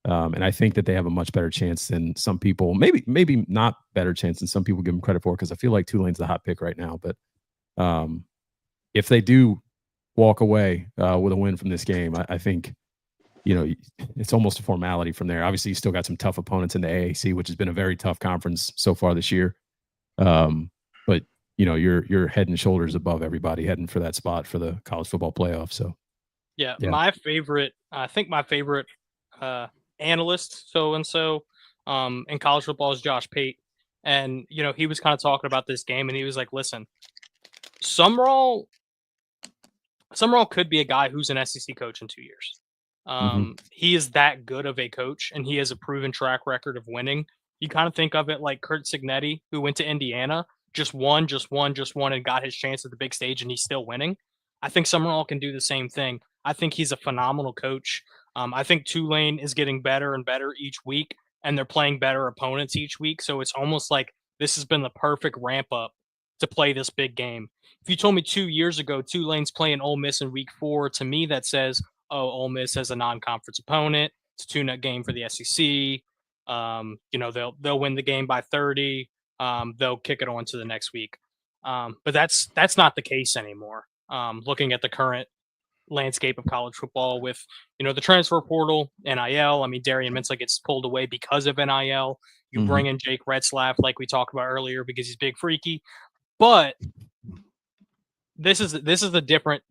And I think that they have a much better chance than some people, maybe not better chance than some people give them credit for, because I feel like Tulane's the hot pick right now. But if they do walk away with a win from this game, I think, you know, it's almost a formality from there. Obviously, you still got some tough opponents in the AAC, which has been a very tough conference so far this year. But you know, you're head and shoulders above everybody heading for that spot for the college football playoff. So yeah. My favorite analyst in college football is Josh Pate, and you know, he was kind of talking about this game, and he was like, "Listen, Summerall could be a guy who's an SEC coach in 2 years. He is that good of a coach, and he has a proven track record of winning. You kind of think of it like Kurt Signetti, who went to Indiana, just won, and got his chance at the big stage, and he's still winning. I think Summerall can do the same thing. I think he's a phenomenal coach. I think Tulane is getting better and better each week, and they're playing better opponents each week. So it's almost like this has been the perfect ramp up to play this big game. If you told me 2 years ago Tulane's playing Ole Miss in week 4, to me that says, oh, Ole Miss has a non-conference opponent. It's a tune-up game for the SEC. You know, they'll win the game by 30. They'll kick it on to the next week. But that's not the case anymore. Looking at the current landscape of college football with, you know, the transfer portal, NIL. I mean, Darian Mensah gets pulled away because of NIL. You bring in Jake Retzlaff, like we talked about earlier, because he's big freaky. But this is a different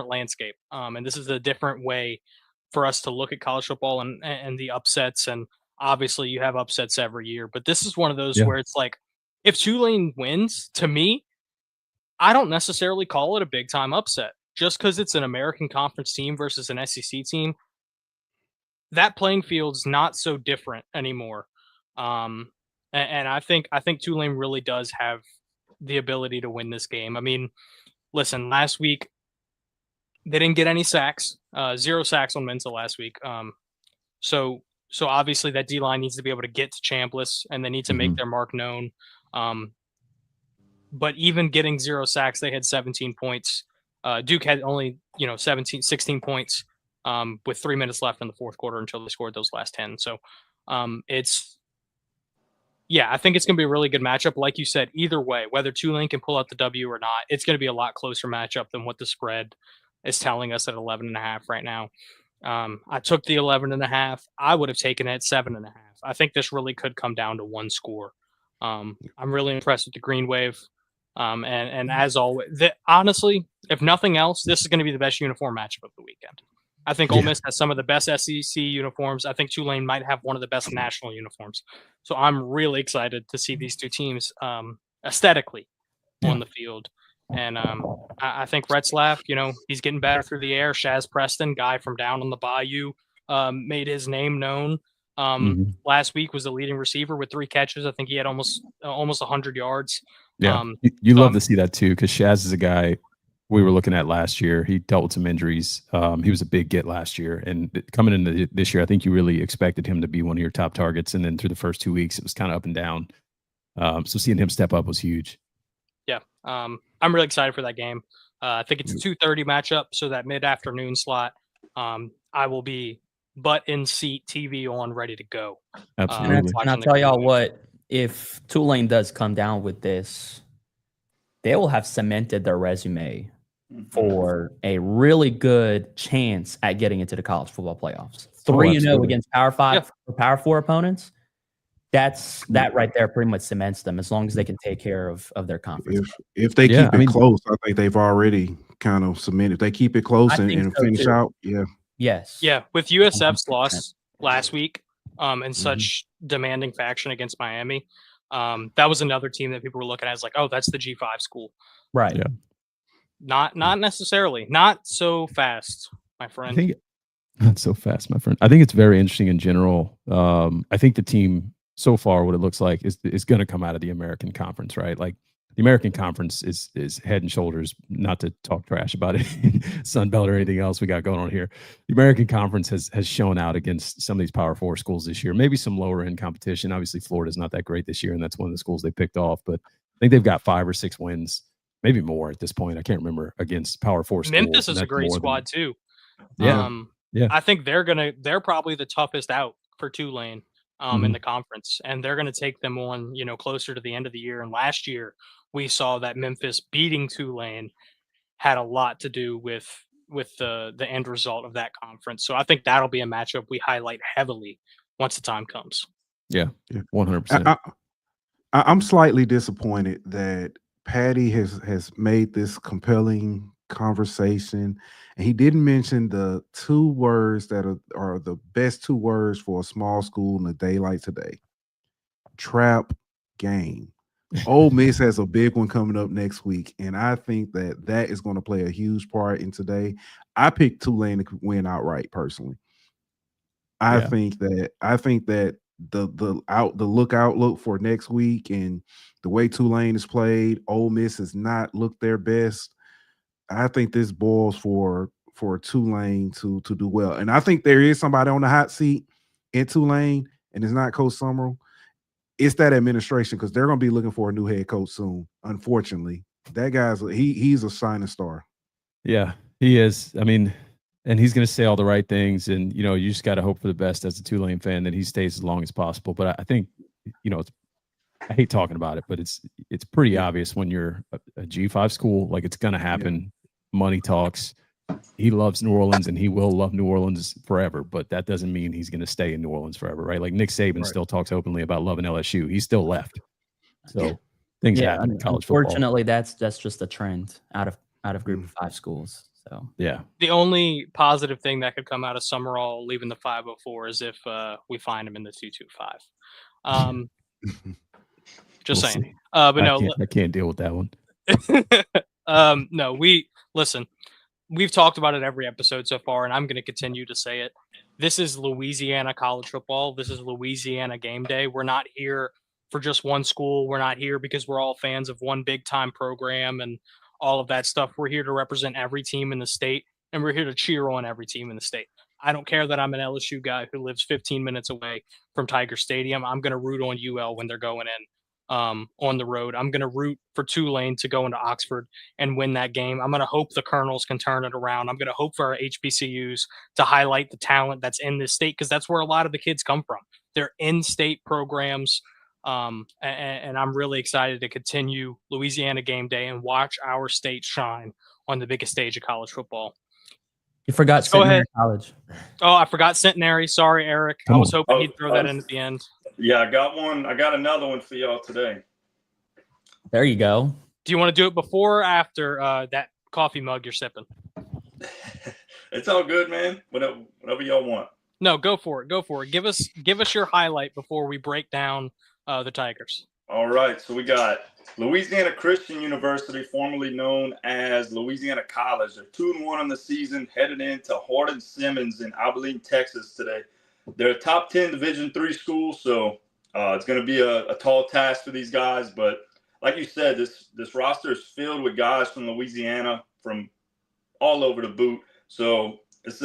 landscape, and this is a different way for us to look at college football and the upsets. And obviously, you have upsets every year, but this is one of those where it's like, if Tulane wins, to me, I don't necessarily call it a big time upset just because it's an American Conference team versus an SEC team. That playing field's not so different anymore, and I think Tulane really does have the ability to win this game. I mean, listen, last week they didn't get any sacks, 0 sacks on Mensa last week. So obviously that D-line needs to be able to get to Chambliss, and they need to make their mark known. But even getting 0 sacks, they had 17 points. Duke had only, 16 points. with 3 minutes left in the fourth quarter until they scored those last 10. So I think it's going to be a really good matchup. Like you said, either way, whether Tulane can pull out the W or not, it's going to be a lot closer matchup than what the spread is telling us at 11.5 right now. I took the 11.5. I would have taken it at 7.5. I think this really could come down to one score. I'm really impressed with the Green Wave. And as always, honestly, if nothing else, this is going to be the best uniform matchup of the weekend. I think Ole Miss has some of the best SEC uniforms. I think Tulane might have one of the best national uniforms. So I'm really excited to see these two teams aesthetically on the field. And I think Retzlaff, he's getting better through the air. Shaz Preston, guy from down on the Bayou, made his name known. Last week was the leading receiver with 3 catches. I think he had almost 100 yards. Yeah, you love to see that too, because Shaz is a guy we were looking at last year. He dealt with some injuries. He was a big get last year, and coming into this year, I think you really expected him to be one of your top targets. And then through the first 2 weeks, it was kind of up and down. So seeing him step up was huge. Yeah, I'm really excited for that game. I think it's a 2:30 matchup, so that mid-afternoon slot, I will be butt in seat, TV on, ready to go. Absolutely. And I'll tell y'all what, if Tulane does come down with this, they will have cemented their resume for a really good chance at getting into the college football playoffs. 3-0 against Power 5 or Power 4 opponents. That right there pretty much cements them, as long as they can take care of their conference. If they keep it close, I think they've already kind of cemented. If they keep it close and finish out, Yes. Yeah, with USF's loss last week and such demanding faction against Miami, that was another team that people were looking at as like, oh, that's the G5 school. Right. Yeah. Not necessarily. Not so fast, my friend. Not so fast, my friend. I think it's very interesting in general. I think the team so far, what it looks like is going to come out of the American Conference, right? Like the American Conference is head and shoulders, not to talk trash about it, Sun Belt or anything else we got going on here. The American Conference has shown out against some of these Power 4 schools this year, maybe some lower end competition. Obviously, Florida's not that great this year, and that's one of the schools they picked off, but I think they've got 5 or 6 wins, maybe more at this point. I can't remember, against Power 4 schools. Memphis is a great squad too. Yeah. I think they're probably the toughest out for Tulane in the conference, and they're going to take them on, closer to the end of the year. And last year we saw that Memphis beating Tulane had a lot to do with the end result of that conference. So I think that'll be a matchup we highlight heavily once the time comes. Yeah, 100%. I'm slightly disappointed that Patty has made this compelling conversation, and he didn't mention the 2 words that are the best 2 words for a small school in the daylight today: trap game. Ole Miss has a big one coming up next week, and I think that is going to play a huge part in today. I picked Tulane to win outright personally. I think that the outlook for next week and the way Tulane is played, Ole Miss has not looked their best. I think this boils for Tulane to do well. And I think there is somebody on the hot seat in Tulane, and it's not Coach Summerall. It's that administration, because they're going to be looking for a new head coach soon. Unfortunately, that guy's he's a shining star. Yeah, he is. I mean, and he's going to say all the right things, and you just got to hope for the best as a Tulane fan that he stays as long as possible. But I think, I hate talking about it, but it's pretty obvious when you're a G5 school, like it's going to happen. Money talks. He loves New Orleans, and he will love New Orleans forever, but that doesn't mean he's going to stay in New Orleans forever, right? Like Nick Saban still talks openly about loving LSU. He's still left. So things happen in college football. Unfortunately, that's just a trend out of Group of 5 schools. So the only positive thing that could come out of Summerall leaving the 504 is if we find him in the 225. Just saying. See. But I can't deal with that one. No, we've talked about it every episode so far, and I'm going to continue to say it. This is Louisiana college football. This is Louisiana game day. We're not here for just one school. We're not here because we're all fans of one big time program and all of that stuff. We're here to represent every team in the state, and we're here to cheer on every team in the state. I don't care that I'm an LSU guy who lives 15 minutes away from Tiger Stadium. I'm going to root on UL when they're going in. on the road. I'm going to root for Tulane to go into Oxford and win that game. I'm going to hope the Colonels can turn it around. I'm going to hope for our HBCUs to highlight the talent that's in this state, because that's where a lot of the kids come from. They're in-state programs, and I'm really excited to continue Louisiana Gameday and watch our state shine on the biggest stage of college football. You forgot Centenary College. Oh, I forgot Centenary. Sorry, Eric. I was hoping he'd throw that in at the end. Yeah, I got one. I got another one for y'all today. There you go. Do you want to do it before or after that coffee mug you're sipping? It's all good, man. Whatever y'all want. No, go for it. Go for it. Give us your highlight before we break down the Tigers. All right. So we got Louisiana Christian University, formerly known as Louisiana College. They're 2-1 on the season, headed into Hardin Simmons in Abilene, Texas today. They're a top 10 Division III school, so it's going to be a tall task for these guys. But like you said, this roster is filled with guys from Louisiana, from all over the boot. So it's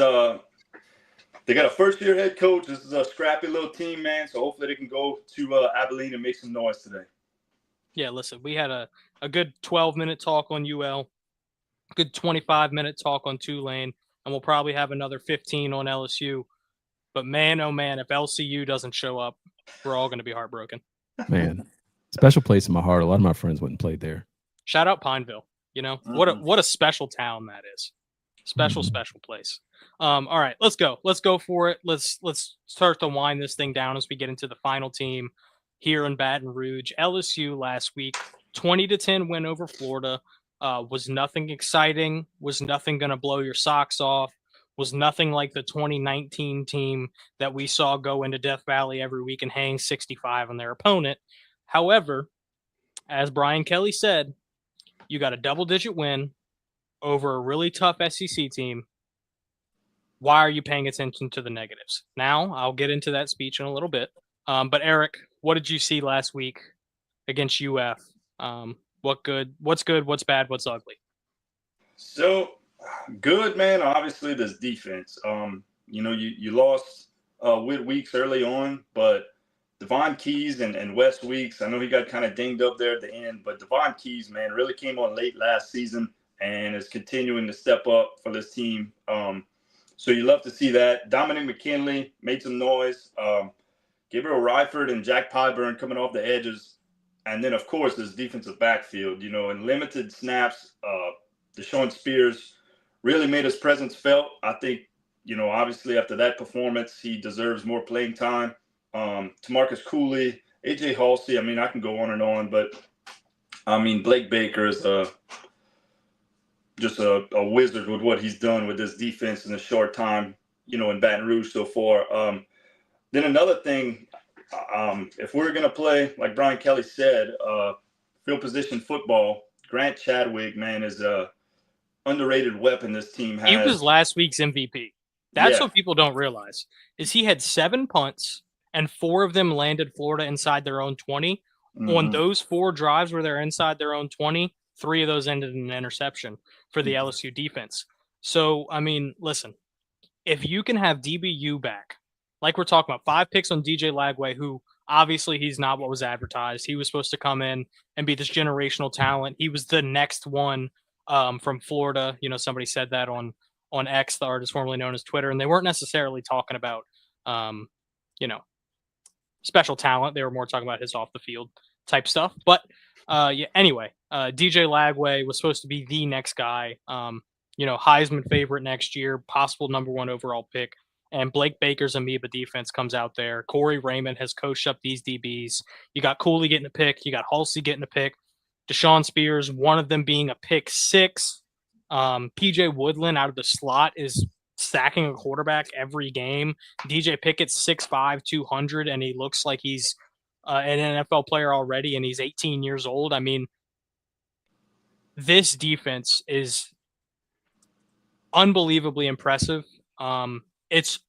they got a first-year head coach. This is a scrappy little team, man. So hopefully they can go to Abilene and make some noise today. Yeah, listen, we had a good 12-minute talk on UL, good 25-minute talk on Tulane, and we'll probably have another 15 on LSU. But man, oh man, if LCU doesn't show up, we're all going to be heartbroken. Man, special place in my heart. A lot of my friends went and played there. Shout out Pineville. You know, what a special town that is. Special place. All right, let's go. Let's go for it. Let's start to wind this thing down as we get into the final team here in Baton Rouge. LSU last week, 20-10 win over Florida. Was nothing exciting. Was nothing going to blow your socks off. Was nothing like the 2019 team that we saw go into Death Valley every week and hang 65 on their opponent. However, as Brian Kelly said, you got a double-digit win over a really tough SEC team. Why are you paying attention to the negatives? Now, I'll get into that speech in a little bit. But Eric, what did you see last week against UF? What's good, what's bad, what's ugly? So good, man. Obviously, this defense. You lost Whit Weeks early on, but Devon Keys and Wes Weeks, I know he got kind of dinged up there at the end, but Devon Keys, man, really came on late last season and is continuing to step up for this team. So you love to see that. Dominic McKinley made some noise. Gabriel Ryford and Jack Pyburn coming off the edges. And then, of course, this defensive backfield, in limited snaps, Deshaun Spears really made his presence felt. I think, obviously after that performance, he deserves more playing time. Tamarcus Cooley, AJ Halsey, I can go on and on, but Blake Baker is just a wizard with what he's done with this defense in a short time, in Baton Rouge so far. Then another thing, if we're going to play, like Brian Kelly said, field position football, Grant Chadwick, man, is a underrated weapon this team has. He was last week's MVP. That's what people don't realize, is he had 7 punts and 4 of them landed Florida inside their own 20. Mm-hmm. On those 4 drives where they're inside their own 20, 3 of those ended in an interception for the LSU defense. So, listen, if you can have DBU back, like we're talking about, 5 picks on DJ Lagway, who obviously he's not what was advertised. He was supposed to come in and be this generational talent. He was the next one from Florida. Somebody said that on X, the artist formerly known as Twitter, and they weren't necessarily talking about, special talent. They were more talking about his off the field type stuff. But anyway, DJ Lagway was supposed to be the next guy, Heisman favorite next year, possible number 1 overall pick. And Blake Baker's amoeba defense comes out there. Corey Raymond has coached up these DBs. You got Cooley getting a pick. You got Halsey getting a pick. Deshaun Spears, one of them being a pick 6. PJ Woodland out of the slot is sacking a quarterback every game. DJ Pickett's 6'5", 200, and he looks like he's an NFL player already, and he's 18 years old. This defense is unbelievably impressive. This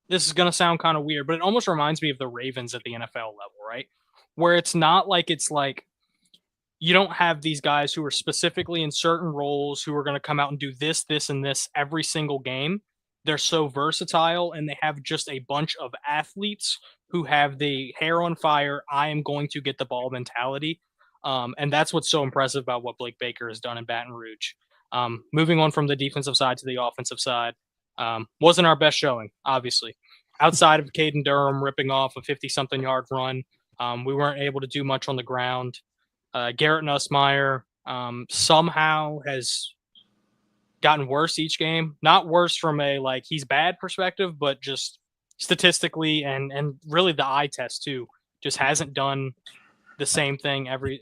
is going to sound kind of weird, but it almost reminds me of the Ravens at the NFL level, right? Where it's not like you don't have these guys who are specifically in certain roles who are going to come out and do this, this, and this every single game. They're so versatile, and they have just a bunch of athletes who have the hair on fire, I am going to get the ball mentality. And that's what's so impressive about what Blake Baker has done in Baton Rouge. Moving on from the defensive side to the offensive side, wasn't our best showing, obviously. Outside of Caden Durham ripping off a 50-something yard run, we weren't able to do much on the ground. Garrett Nussmeier somehow has gotten worse each game. Not worse from a like he's bad perspective, but just statistically and really the eye test too. Just hasn't done the same thing every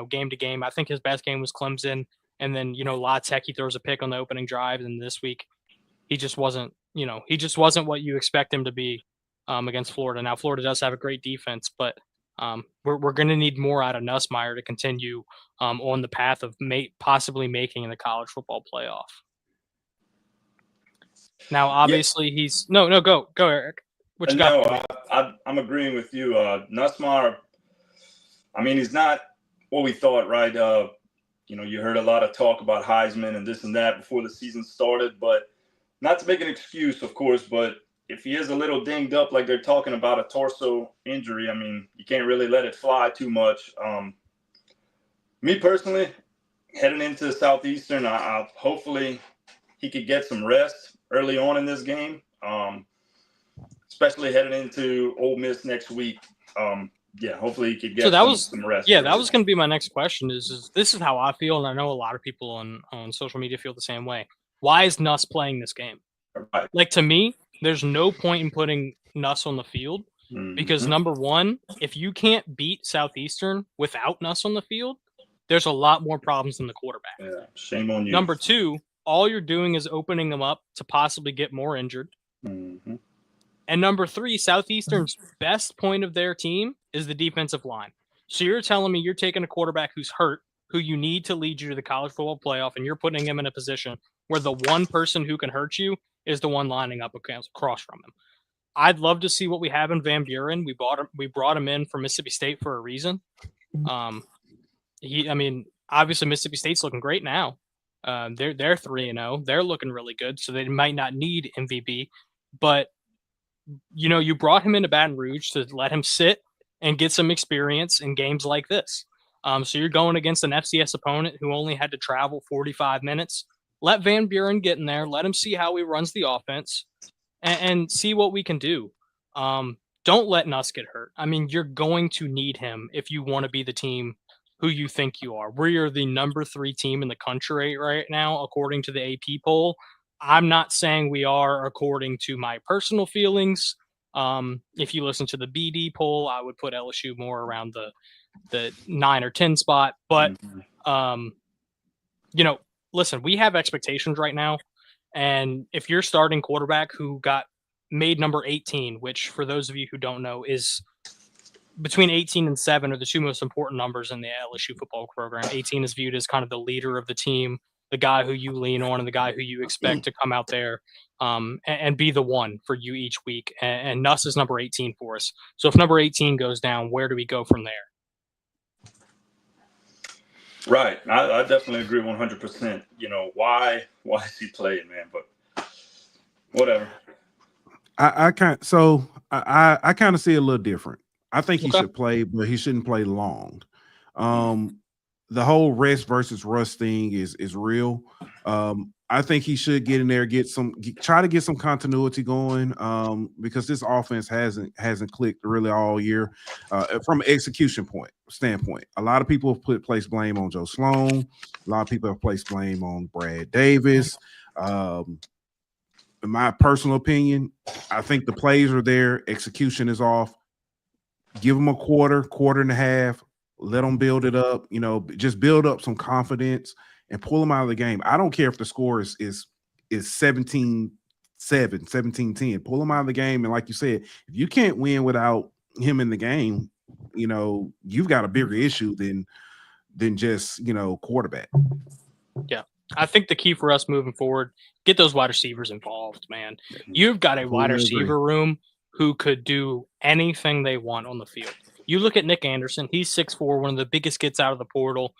game to game. I think his best game was Clemson, and then La Tech he throws a pick on the opening drive, and this week he just wasn't what you expect him to be against Florida. Now Florida does have a great defense, but we're going to need more out of Nussmeier to continue on the path of possibly making the college football playoff. Now, obviously, he's go Eric. What you got? I'm agreeing with you. Nussmeier, I mean, he's not what we thought, right? You heard a lot of talk about Heisman and this and that before the season started, but not to make an excuse, of course, but if he is a little dinged up, like they're talking about a torso injury, I mean, you can't really let it fly too much. Me personally, heading into Southeastern, I hopefully he could get some rest early on in this game, especially heading into Ole Miss next week. Hopefully he could get some rest. Yeah, that was going to be my next question. Is this is how I feel, and I know a lot of people on social media feel the same way. Why is Nuss playing this game? Right. Like, to me, there's no point in putting Nuss on the field because, number one, if you can't beat Southeastern without Nuss on the field, there's a lot more problems than the quarterback. Yeah, shame on you. Number two, all you're doing is opening them up to possibly get more injured. Mm-hmm. And number three, Southeastern's best point of their team is the defensive line. So you're telling me you're taking a quarterback who's hurt, who you need to lead you to the college football playoff, and you're putting him in a position where the one person who can hurt you is the one lining up across from him. I'd love to see what we have in Van Buren. We brought him in from Mississippi State for a reason. Obviously Mississippi State's looking great now. They're 3-0. They're looking really good, so they might not need MVP. But you brought him into Baton Rouge to let him sit and get some experience in games like this. So you're going against an FCS opponent who only had to travel 45 minutes. Let Van Buren get in there. Let him see how he runs the offense and see what we can do. Don't let Nuss get hurt. I mean, you're going to need him if you want to be the team who you think you are. We are the number 3 team in the country right now, according to the AP poll. I'm not saying we are according to my personal feelings. If you listen to the BD poll, I would put LSU more around the 9 or 10 spot. But, listen, we have expectations right now. And if you're starting quarterback who got made number 18, which for those of you who don't know is between 18 and 7 are the two most important numbers in the LSU football program. 18 is viewed as kind of the leader of the team, the guy who you lean on and the guy who you expect to come out there and be the one for you each week. And Nuss is number 18 for us. So if number 18 goes down, where do we go from there? Right. I definitely agree 100%. Why is he playing, man? But whatever. I kind of see it a little different. I think he should play, but he shouldn't play long. The whole rest versus rust thing is real. I think he should get in there, try to get some continuity going, because this offense hasn't clicked really all year from an execution standpoint. A lot of people have placed blame on Joe Sloan. A lot of people have placed blame on Brad Davis. In my personal opinion, I think the plays are there. Execution is off. Give them a quarter and a half. Let them build it up. Just build up some confidence and pull them out of the game. I don't care if the score is 17-7, 17-10. Pull them out of the game. And like you said, if you can't win without him in the game, you've got a bigger issue than just quarterback. Yeah. I think the key for us moving forward, get those wide receivers involved, man. You've got a wide receiver room who could do anything they want on the field. You look at Nick Anderson, he's 6'4", one of the biggest gets out of the portal.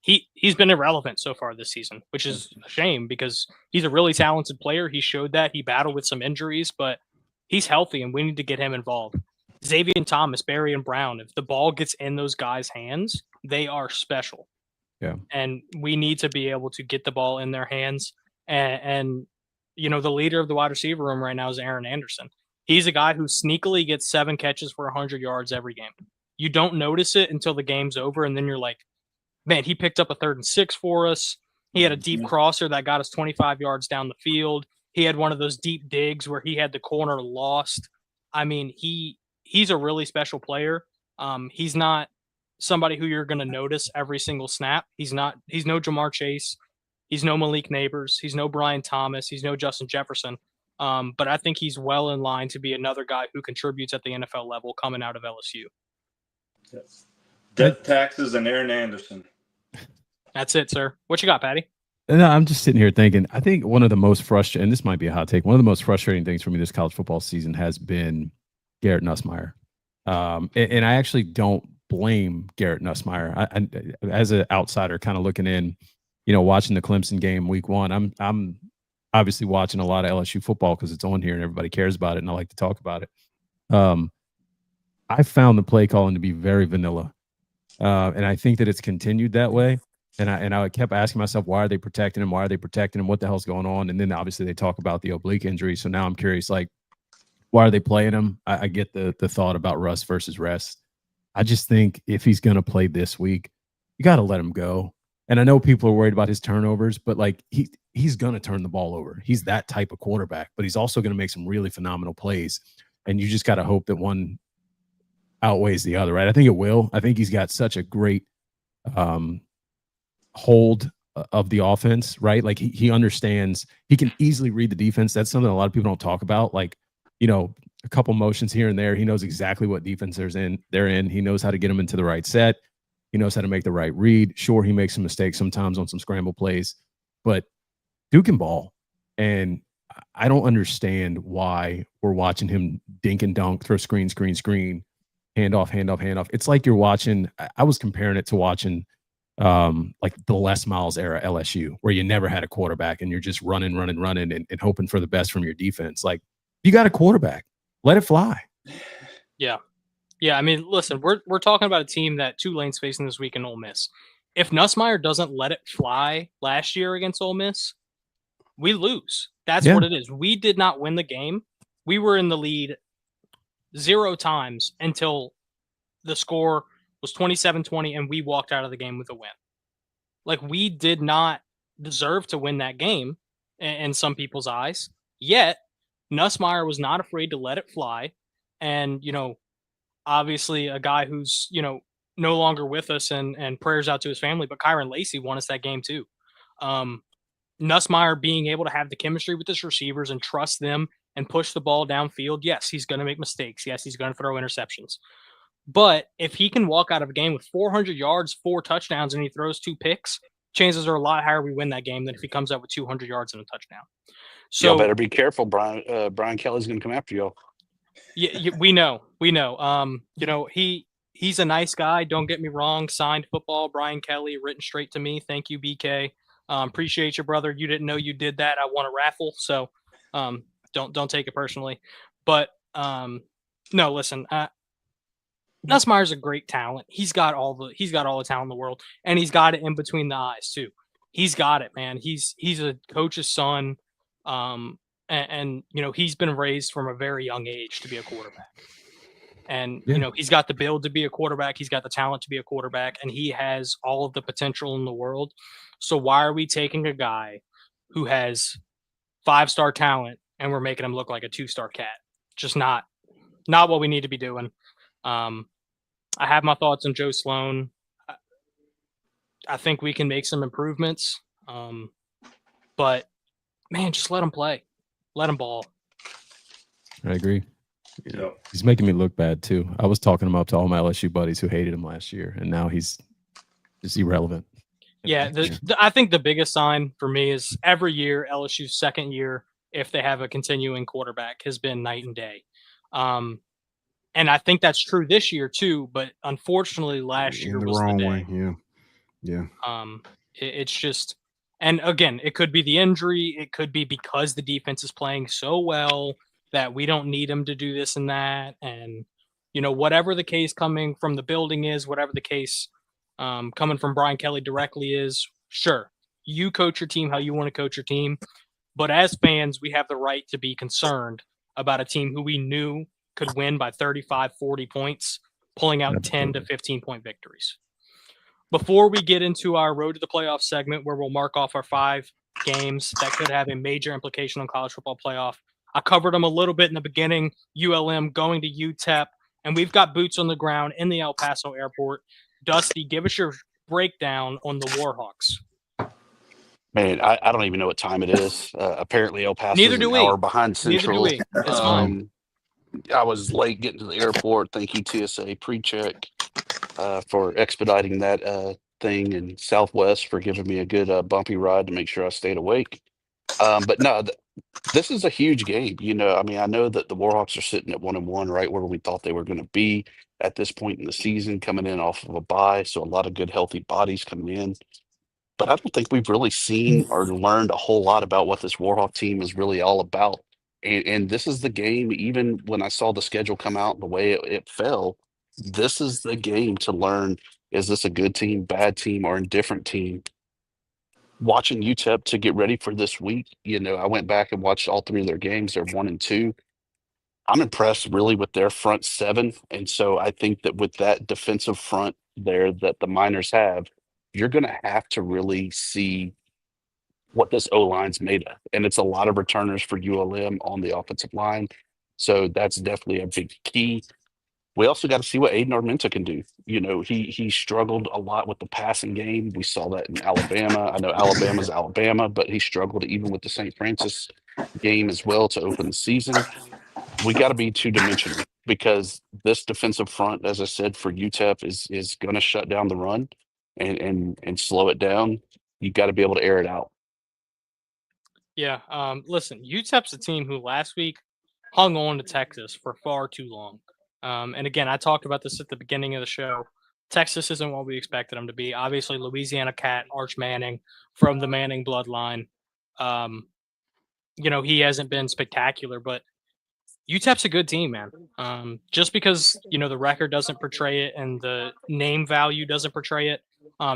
He's been irrelevant so far this season, which is a shame because he's a really talented player. He showed that. He battled with some injuries, but he's healthy, and we need to get him involved. Xavier Thomas, Barry, and Brown, if the ball gets in those guys' hands, they are special. Yeah. And we need to be able to get the ball in their hands. And the leader of the wide receiver room right now is Aaron Anderson. He's a guy who sneakily gets 7 catches for 100 yards every game. You don't notice it until the game's over, and then you're like, man, he picked up a 3rd and 6 for us. He had a deep crosser that got us 25 yards down the field. He had one of those deep digs where he had the corner lost. I mean, he's a really special player. He's not somebody who you're going to notice every single snap. He's no Jamar Chase. He's no Malik Neighbors. He's no Brian Thomas. He's no Justin Jefferson. But I think he's well in line to be another guy who contributes at the NFL level coming out of LSU. Yes. Death taxes and Aaron Anderson. That's it, sir. What you got, Patty? No, I'm just sitting here thinking, I think one of the most frustrating, and this might be a hot take, one of the most frustrating things for me this college football season has been Garrett Nussmeier. And I actually don't blame Garrett Nussmeier. I as an outsider kind of looking in, watching the Clemson game week 1, I'm obviously watching a lot of LSU football because it's on here and everybody cares about it and I like to talk about it. I found the play calling to be very vanilla. And I think that it's continued that way. And I kept asking myself, why are they protecting him? Why are they protecting him? What the hell's going on? And then obviously they talk about the oblique injury. So now I'm curious, like, why are they playing him? I get the thought about rust versus rest. I just think if he's going to play this week, you got to let him go. And I know people are worried about his turnovers, but like he's going to turn the ball over. He's that type of quarterback, but he's also going to make some really phenomenal plays. And you just got to hope that one outweighs the other, right? I think it will. I think he's got such a great hold of the offense, right? Like he understands, he can easily read the defense. That's something a lot of people don't talk about. Like, a couple motions here and there. He knows exactly what defense they're in. He knows how to get them into the right set. He knows how to make the right read. Sure, he makes some mistakes sometimes on some scramble plays, but Duke can ball. And I don't understand why we're watching him dink and dunk, throw screen, hand off. It's like you're watching, I was comparing it to watching like the Les Miles era LSU, where you never had a quarterback and you're just running and hoping for the best from your defense. Like, you got a quarterback, let it fly. Yeah. I mean, listen, we're talking about a team that Tulane's facing this week in Ole Miss. If Nussmeier doesn't let it fly last year against Ole Miss, we lose. That's what it is. We did not win the game. We were in the lead 0 times until the score was 27-20 and we walked out of the game with a win. Like, we did not deserve to win that game in some people's eyes. Yet, Nussmeier was not afraid to let it fly. And, obviously a guy who's, no longer with us and prayers out to his family, but Kyron Lacey won us that game too. Nussmeier being able to have the chemistry with his receivers and trust them and push the ball downfield. Yes, he's going to make mistakes. Yes, he's going to throw interceptions. But if he can walk out of a game with 400 yards, 4 touchdowns, and he throws 2 picks, chances are a lot higher we win that game than if he comes out with 200 yards and a touchdown. So y'all better be careful. Brian Kelly's going to come after y'all. Yeah, we know. He's a nice guy. Don't get me wrong. Signed football, Brian Kelly, written straight to me. Thank you, BK. Appreciate you, brother. You didn't know you did that. I won a raffle, so don't take it personally. But no, listen. Nussmeier's a great talent. He's got all the talent in the world, and he's got it in between the eyes too. He's got it, man. He's a coach's son, and he's been raised from a very young age to be a quarterback. And he's got the build to be a quarterback. He's got the talent to be a quarterback, and he has all of the potential in the world. So why are we taking a guy who has 5-star talent and we're making him look like a 2-star cat? Just not what we need to be doing. I have my thoughts on Joe Sloan. I think we can make some improvements. But man, just let him play. Let him ball. I agree. Yeah. He's making me look bad too. I was talking him up to all my LSU buddies who hated him last year, and now he's just irrelevant. Yeah, I think the biggest sign for me is every year LSU's second year, if they have a continuing quarterback, has been night and day. And I think that's true this year too, but unfortunately last year was the wrong way. Yeah. It's just, and again, it could be the injury. It could be because the defense is playing so well that we don't need him to do this and that. And whatever the case coming from the building is, whatever the case coming from Brian Kelly directly is, sure, you coach your team how you want to coach your team. But as fans, we have the right to be concerned about a team who we knew could win by 35, 40 points, pulling out 10 to 15-point victories. Before we get into our road to the playoff segment, where we'll mark off our 5 games that could have a major implication on college football playoff, I covered them a little bit in the beginning. ULM going to UTEP, and we've got boots on the ground in the El Paso airport. Dusty, give us your breakdown on the Warhawks. Man, I don't even know what time it is. Apparently, El Paso Neither is do an we. hour behind Central. Neither do we. It's fine. I was late getting to the airport. Thank you, TSA pre-check, for expediting that thing, and Southwest for giving me a good bumpy ride to make sure I stayed awake. But no, this is a huge game. I mean, I know that the Warhawks are sitting at 1-1, right where we thought they were going to be at this point in the season, coming in off of a bye. So a lot of good, healthy bodies coming in. But I don't think we've really seen or learned a whole lot about what this Warhawk team is really all about. And this is the game, even when I saw the schedule come out the way it fell, this is the game to learn, is this a good team, bad team, or indifferent team? Watching UTEP to get ready for this week, I went back and watched all 3 of their games. They're 1-2. I'm impressed really with their front 7. And so I think that with that defensive front there that the Miners have, you're going to have to really see what this O-line's made of. And it's a lot of returners for ULM on the offensive line. So that's definitely a big key. We also got to see what Aiden Armenta can do. He struggled a lot with the passing game. We saw that in Alabama. I know Alabama's Alabama, but he struggled even with the St. Francis game as well to open the season. We got to be two-dimensional because this defensive front, as I said, for UTEP is going to shut down the run and slow it down. You got to be able to air it out. Yeah. Listen, UTEP's a team who last week hung on to Texas for far too long. And again, I talked about this at the beginning of the show. Texas isn't what we expected them to be. Obviously, Louisiana Cat, Arch Manning from the Manning bloodline. He hasn't been spectacular, but UTEP's a good team, man. Just because, the record doesn't portray it and the name value doesn't portray it,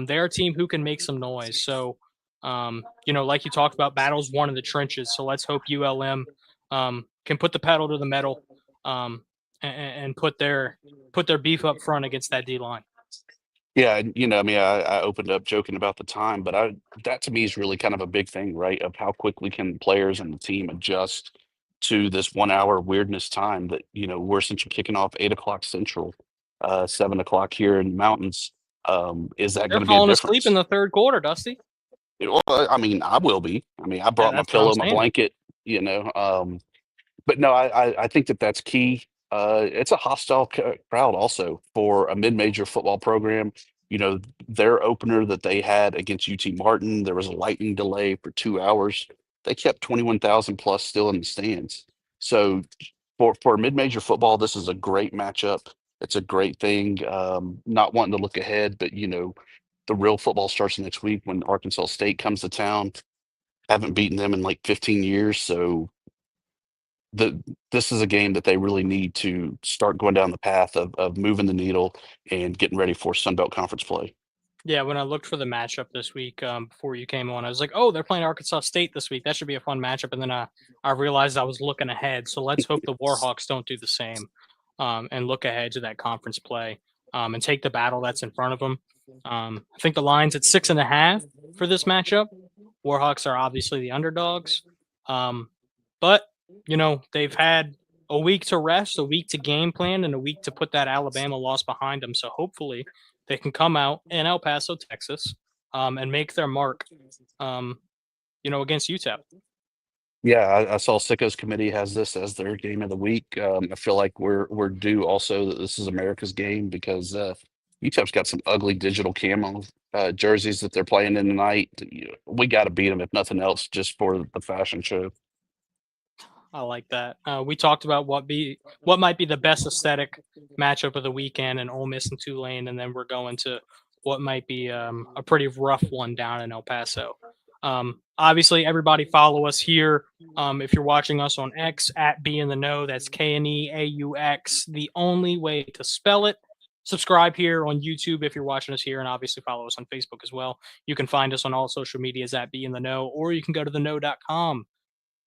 they're a team who can make some noise. So, like you talked about, battles won in the trenches. So let's hope ULM can put the pedal to the metal and put their beef up front against that D line. Yeah, I opened up joking about the time, but that to me is really kind of a big thing, right? Of how quickly can players and the team adjust to this 1 hour weirdness time that, we're essentially kicking off 8 o'clock Central, 7 o'clock here in the mountains. Is that going to be a falling difference? asleep in the third quarter, Dusty? Well, I mean, I will be. I brought my pillow, my blanket, But no, I think that's key. It's a hostile crowd also for a mid-major football program. Their opener that they had against UT Martin, there was a lightning delay for 2 hours. They kept 21,000 plus still in the stands. So for mid-major football, this is a great matchup. It's a great thing. Not wanting to look ahead, but the real football starts next week when Arkansas State comes to town. Haven't beaten them in like 15 years, so this is a game that they really need to start going down the path of moving the needle and getting ready for Sun Belt Conference play. Yeah, when I looked for the matchup this week before you came on, I was like, oh, they're playing Arkansas State this week. That should be a fun matchup. And then I realized I was looking ahead. So let's hope the Warhawks don't do the same and look ahead to that conference play and take the battle that's in front of them. I think the line's at 6.5 for this matchup. Warhawks are obviously the underdogs. But, they've had a week to rest, a week to game plan, and a week to put that Alabama loss behind them. So hopefully they can come out in El Paso, Texas, and make their mark, against UTEP. Yeah, I saw Sicko's committee has this as their game of the week. I feel like we're due also that this is America's game because UTEP's got some ugly digital camo jerseys that they're playing in tonight. We got to beat them if nothing else, just for the fashion show. I like that. We talked about what might be the best aesthetic matchup of the weekend in Ole Miss and Tulane, and then we're going to what might be a pretty rough one down in El Paso. Obviously, everybody follow us here. If you're watching us on X at Be in the Know, that's KNEAUX, the only way to spell it. Subscribe here on YouTube if you're watching us here, and obviously follow us on Facebook as well. You can find us on all social medias at Be in the Know, or you can go to theknow.com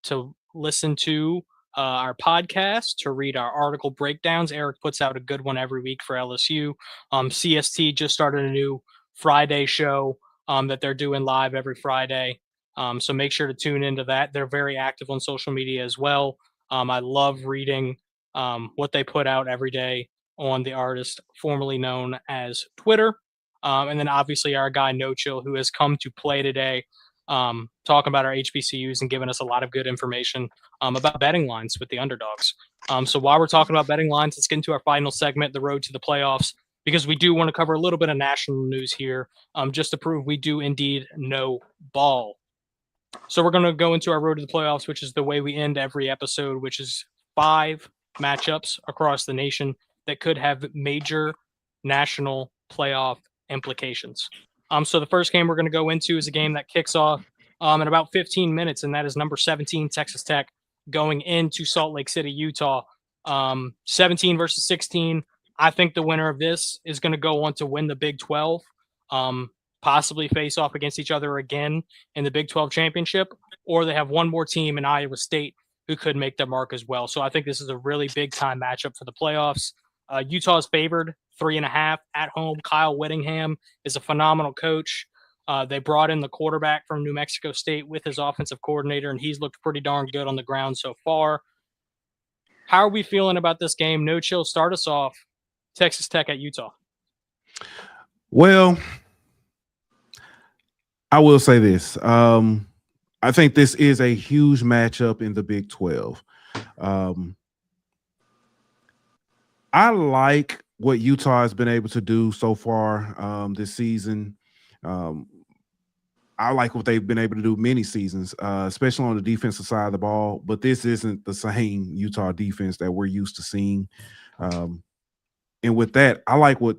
to listen to our podcast, to read our article breakdowns. Eric puts out a good one every week for LSU. CST just started a new Friday show that they're doing live every Friday. So make sure to tune into that. They're very active on social media as well. I love reading what they put out every day on the artist formerly known as Twitter. And then obviously our guy No Chill, who has come to play today, talking about our HBCUs and giving us a lot of good information about betting lines with the underdogs. So while we're talking about betting lines, let's get into our final segment, the road to the playoffs, because we do want to cover a little bit of national news here, just to prove we do indeed know ball. So we're going to go into our road to the playoffs, which is the way we end every episode, which is 5 matchups across the nation that could have major national playoff implications. So the first game we're going to go into is a game that kicks off in about 15 minutes, and that is number 17, Texas Tech, going into Salt Lake City, Utah. 17 versus 16. I think the winner of this is going to go on to win the Big 12, possibly face off against each other again in the Big 12 championship, or they have one more team in Iowa State who could make their mark as well. So I think this is a really big-time matchup for the playoffs. Utah is favored 3.5 at home. Kyle Whittingham is a phenomenal coach. They brought in the quarterback from New Mexico State with his offensive coordinator, and he's looked pretty darn good on the ground so far. How are we feeling about this game? No Chill, start us off. Texas Tech at Utah. Well, I will say this. I think this is a huge matchup in the Big 12. I like what Utah has been able to do so far this season. I like what they've been able to do many seasons, especially on the defensive side of the ball. But this isn't the same Utah defense that we're used to seeing. And with that, I like what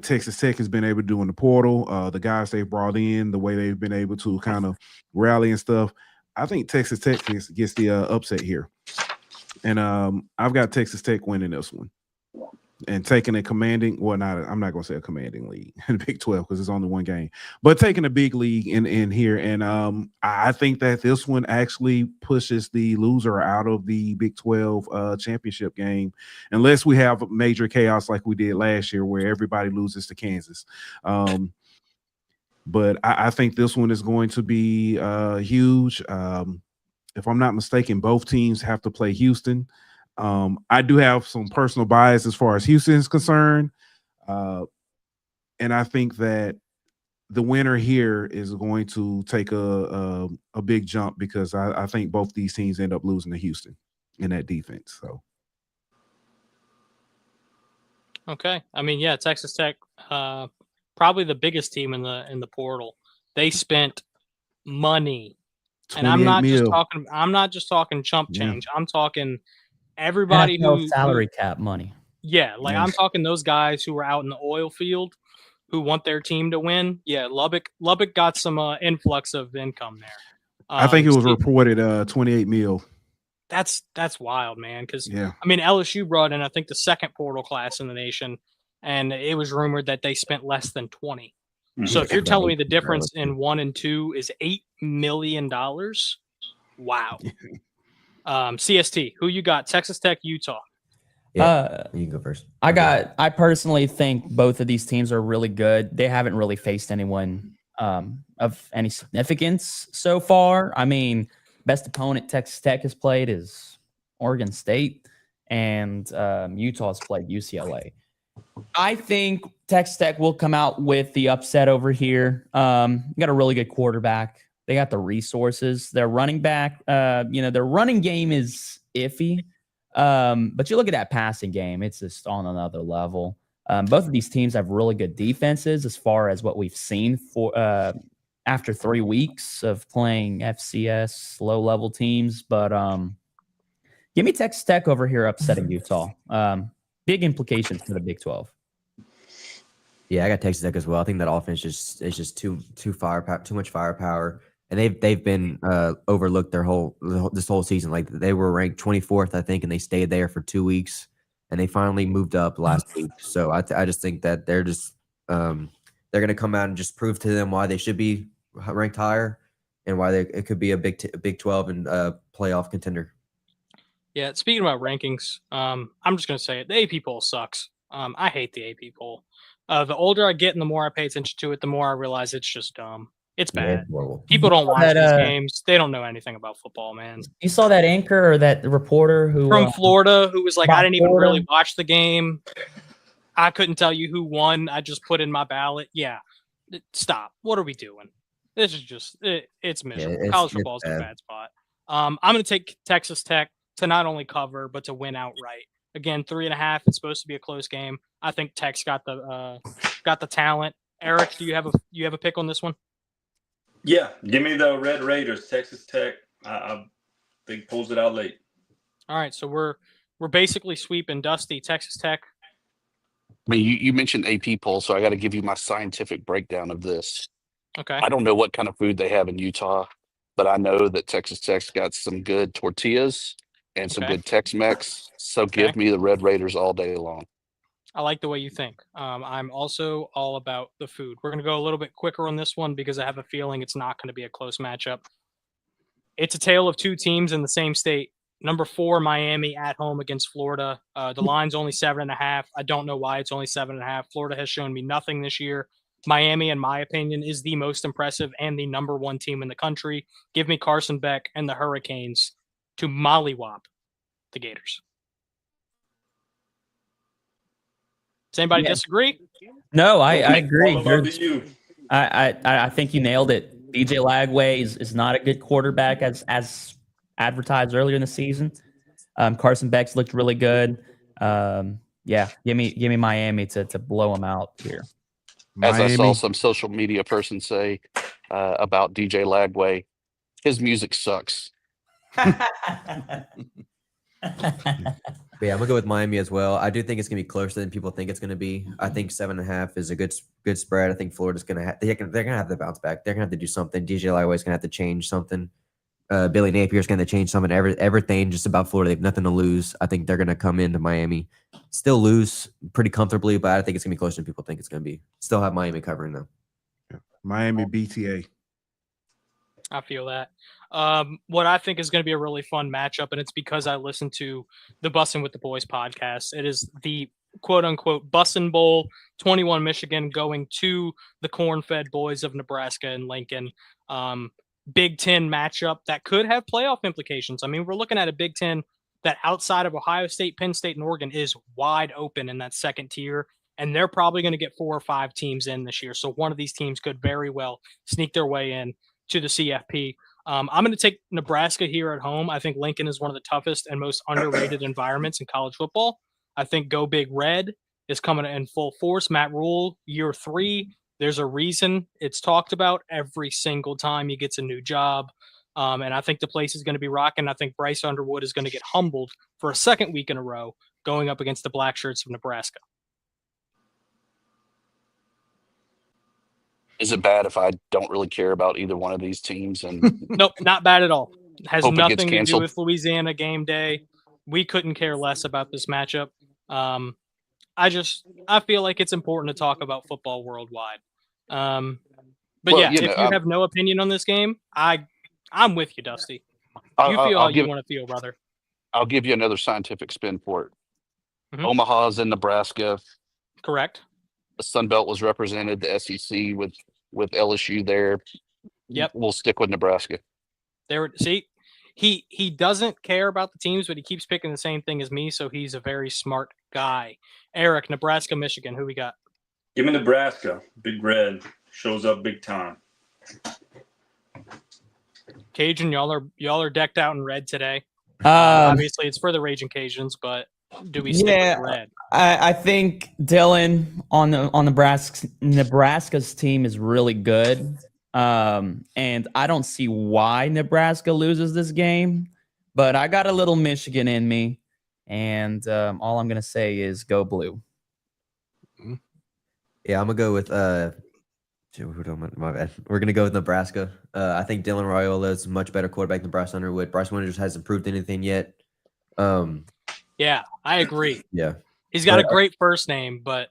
Texas Tech has been able to do in the portal, the guys they've brought in, the way they've been able to kind of rally and stuff. I think Texas Tech gets the upset here. And I've got Texas Tech winning this one and taking a commanding, I'm not going to say a commanding lead in the Big 12 because it's only one game, but taking a big league in here. And I think that this one actually pushes the loser out of the Big 12 championship game, unless we have major chaos like we did last year where everybody loses to Kansas. But I think this one is going to be huge. If I'm not mistaken, both teams have to play Houston. I do have some personal bias as far as Houston is concerned. And I think that the winner here is going to take a big jump because I think both these teams end up losing to Houston in that defense. So, okay. I mean, yeah, Texas Tech, probably the biggest team in the portal. They spent money. And I'm not just talking chump change. I'm talking everybody who salary cap money. Yeah, like I'm talking those guys who were out in the oil field who want their team to win. Yeah, Lubbock got some influx of income there. I think it was reported $28 million. That's wild, man. Because I mean, LSU brought in I think the second portal class in the nation, and it was rumored that they spent less than 20. So if you're telling me the difference in 1 and 2 is $8 million, wow. CST, who you got? Texas Tech, Utah. Yeah, you can go first. I personally think both of these teams are really good. They haven't really faced anyone of any significance so far. I mean, best opponent Texas Tech has played is Oregon State, and Utah has played UCLA. I think Texas Tech will come out with the upset over here. Got a really good quarterback. They got the resources. Their running back, their running game is iffy. But you look at that passing game, it's just on another level. Both of these teams have really good defenses as far as what we've seen for after 3 weeks of playing FCS low-level teams. But give me Texas Tech over here upsetting Utah. Big implications for the Big 12. Yeah, I got Texas Tech as well. I think that offense is just too much firepower. and they've been overlooked this whole season. Like they were ranked 24th, I think, and they stayed there for 2 weeks, and they finally moved up last week. So I just think that they're just they're going to come out and just prove to them why they should be ranked higher and why it could be a Big 12 and playoff contender. Yeah, speaking about rankings, I'm just going to say it. The AP poll sucks. I hate the AP poll. The older I get and the more I pay attention to it, the more I realize it's just dumb. It's bad. People don't watch these games. They don't know anything about football, man. You saw that anchor or that reporter who from Florida who was like, I didn't even Florida? really watch the game. I couldn't tell you who won. I just put in my ballot. Yeah. Stop. What are we doing? This is just it's miserable. Yeah, College football is in a bad spot. I'm going to take Texas Tech to not only cover but to win outright. Again, 3.5. It's supposed to be a close game. I think Tech's got the talent. Eric, do you have a pick on this one? Yeah, give me the Red Raiders. Texas Tech. I think pulls it out late. All right, so we're basically sweeping Dusty. Texas Tech. I mean, you mentioned AP poll, so I got to give you my scientific breakdown of this. Okay. I don't know what kind of food they have in Utah, but I know that Texas Tech's got some good tortillas and some good Tex-Mex. So give me the Red Raiders all day long. I like the way you think. I'm also all about the food. We're going to go a little bit quicker on this one because I have a feeling it's not going to be a close matchup. It's a tale of two teams in the same state. Number 4, Miami at home against Florida. The line's only 7.5. I don't know why it's only 7.5. Florida has shown me nothing this year. Miami, in my opinion, is the most impressive and the number 1 team in the country. Give me Carson Beck and the Hurricanes to mollywop the Gators. Does anybody disagree? No, I agree. I think you nailed it. DJ Lagway is not a good quarterback as advertised earlier in the season. Carson Beck's looked really good. Give me Miami to blow them out here. As I saw some social media person say about DJ Lagway, his music sucks. Yeah, I'm gonna go with Miami as well. I do think it's gonna be closer than people think it's gonna be. I think 7.5 is a good spread. I think Florida's gonna they're gonna have to bounce back. They're gonna have to do something. DJ Lagway's gonna have to change something. Billy Napier's gonna change something. Everything just about Florida. They have nothing to lose. I think they're gonna come into Miami, still lose pretty comfortably, but I think it's gonna be closer than people think it's gonna be. Still have Miami covering though. Yeah. Miami BTA. I feel that. What I think is going to be a really fun matchup, and it's because I listen to the Bussin' with the Boys podcast. It is the quote-unquote Bussin' Bowl, 21 Michigan going to the corn-fed boys of Nebraska and Lincoln. Big Ten matchup that could have playoff implications. I mean, we're looking at a Big Ten that outside of Ohio State, Penn State, and Oregon is wide open in that second tier, and they're probably going to get 4 or 5 teams in this year. So one of these teams could very well sneak their way in to the CFP. I'm going to take Nebraska here at home. I think Lincoln is one of the toughest and most underrated environments in college football. I think Go Big Red is coming in full force. Matt Rule, year 3. There's a reason it's talked about every single time he gets a new job. And I think the place is going to be rocking. I think Bryce Underwood is going to get humbled for a second week in a row going up against the Black Shirts of Nebraska. Is it bad if I don't really care about either one of these teams? And Nope, not bad at all. It has Hope it gets nothing to do canceled. with Louisiana Game Day. We couldn't care less about this matchup. I feel like it's important to talk about football worldwide. But Well, yeah, you if know, you have no opinion on this game, I'm with you, Dusty. You feel how you want to feel, brother. I'll give you another scientific spin for it. Mhm. Omaha's in Nebraska. Correct. The Sun Belt was represented, the SEC with LSU there. Yep. We'll stick with Nebraska. See, he doesn't care about the teams, but he keeps picking the same thing as me, so he's a very smart guy. Eric, Nebraska, Michigan, who we got? Give me Nebraska. Big Red shows up big time. Cajun, y'all are decked out in red today. Obviously, it's for the Raging Cajuns, but do we stick with red? I think Dylan on Nebraska's team is really good. And I don't see why Nebraska loses this game, but I got a little Michigan in me, and all I'm going to say is go blue. Yeah, I'm gonna go with My bad. We're gonna go with Nebraska. I think Dylan Raiola is a much better quarterback than Bryce Underwood. Bryce Underwood just hasn't proved anything yet. Yeah, I agree. Yeah, He's got a great first name, but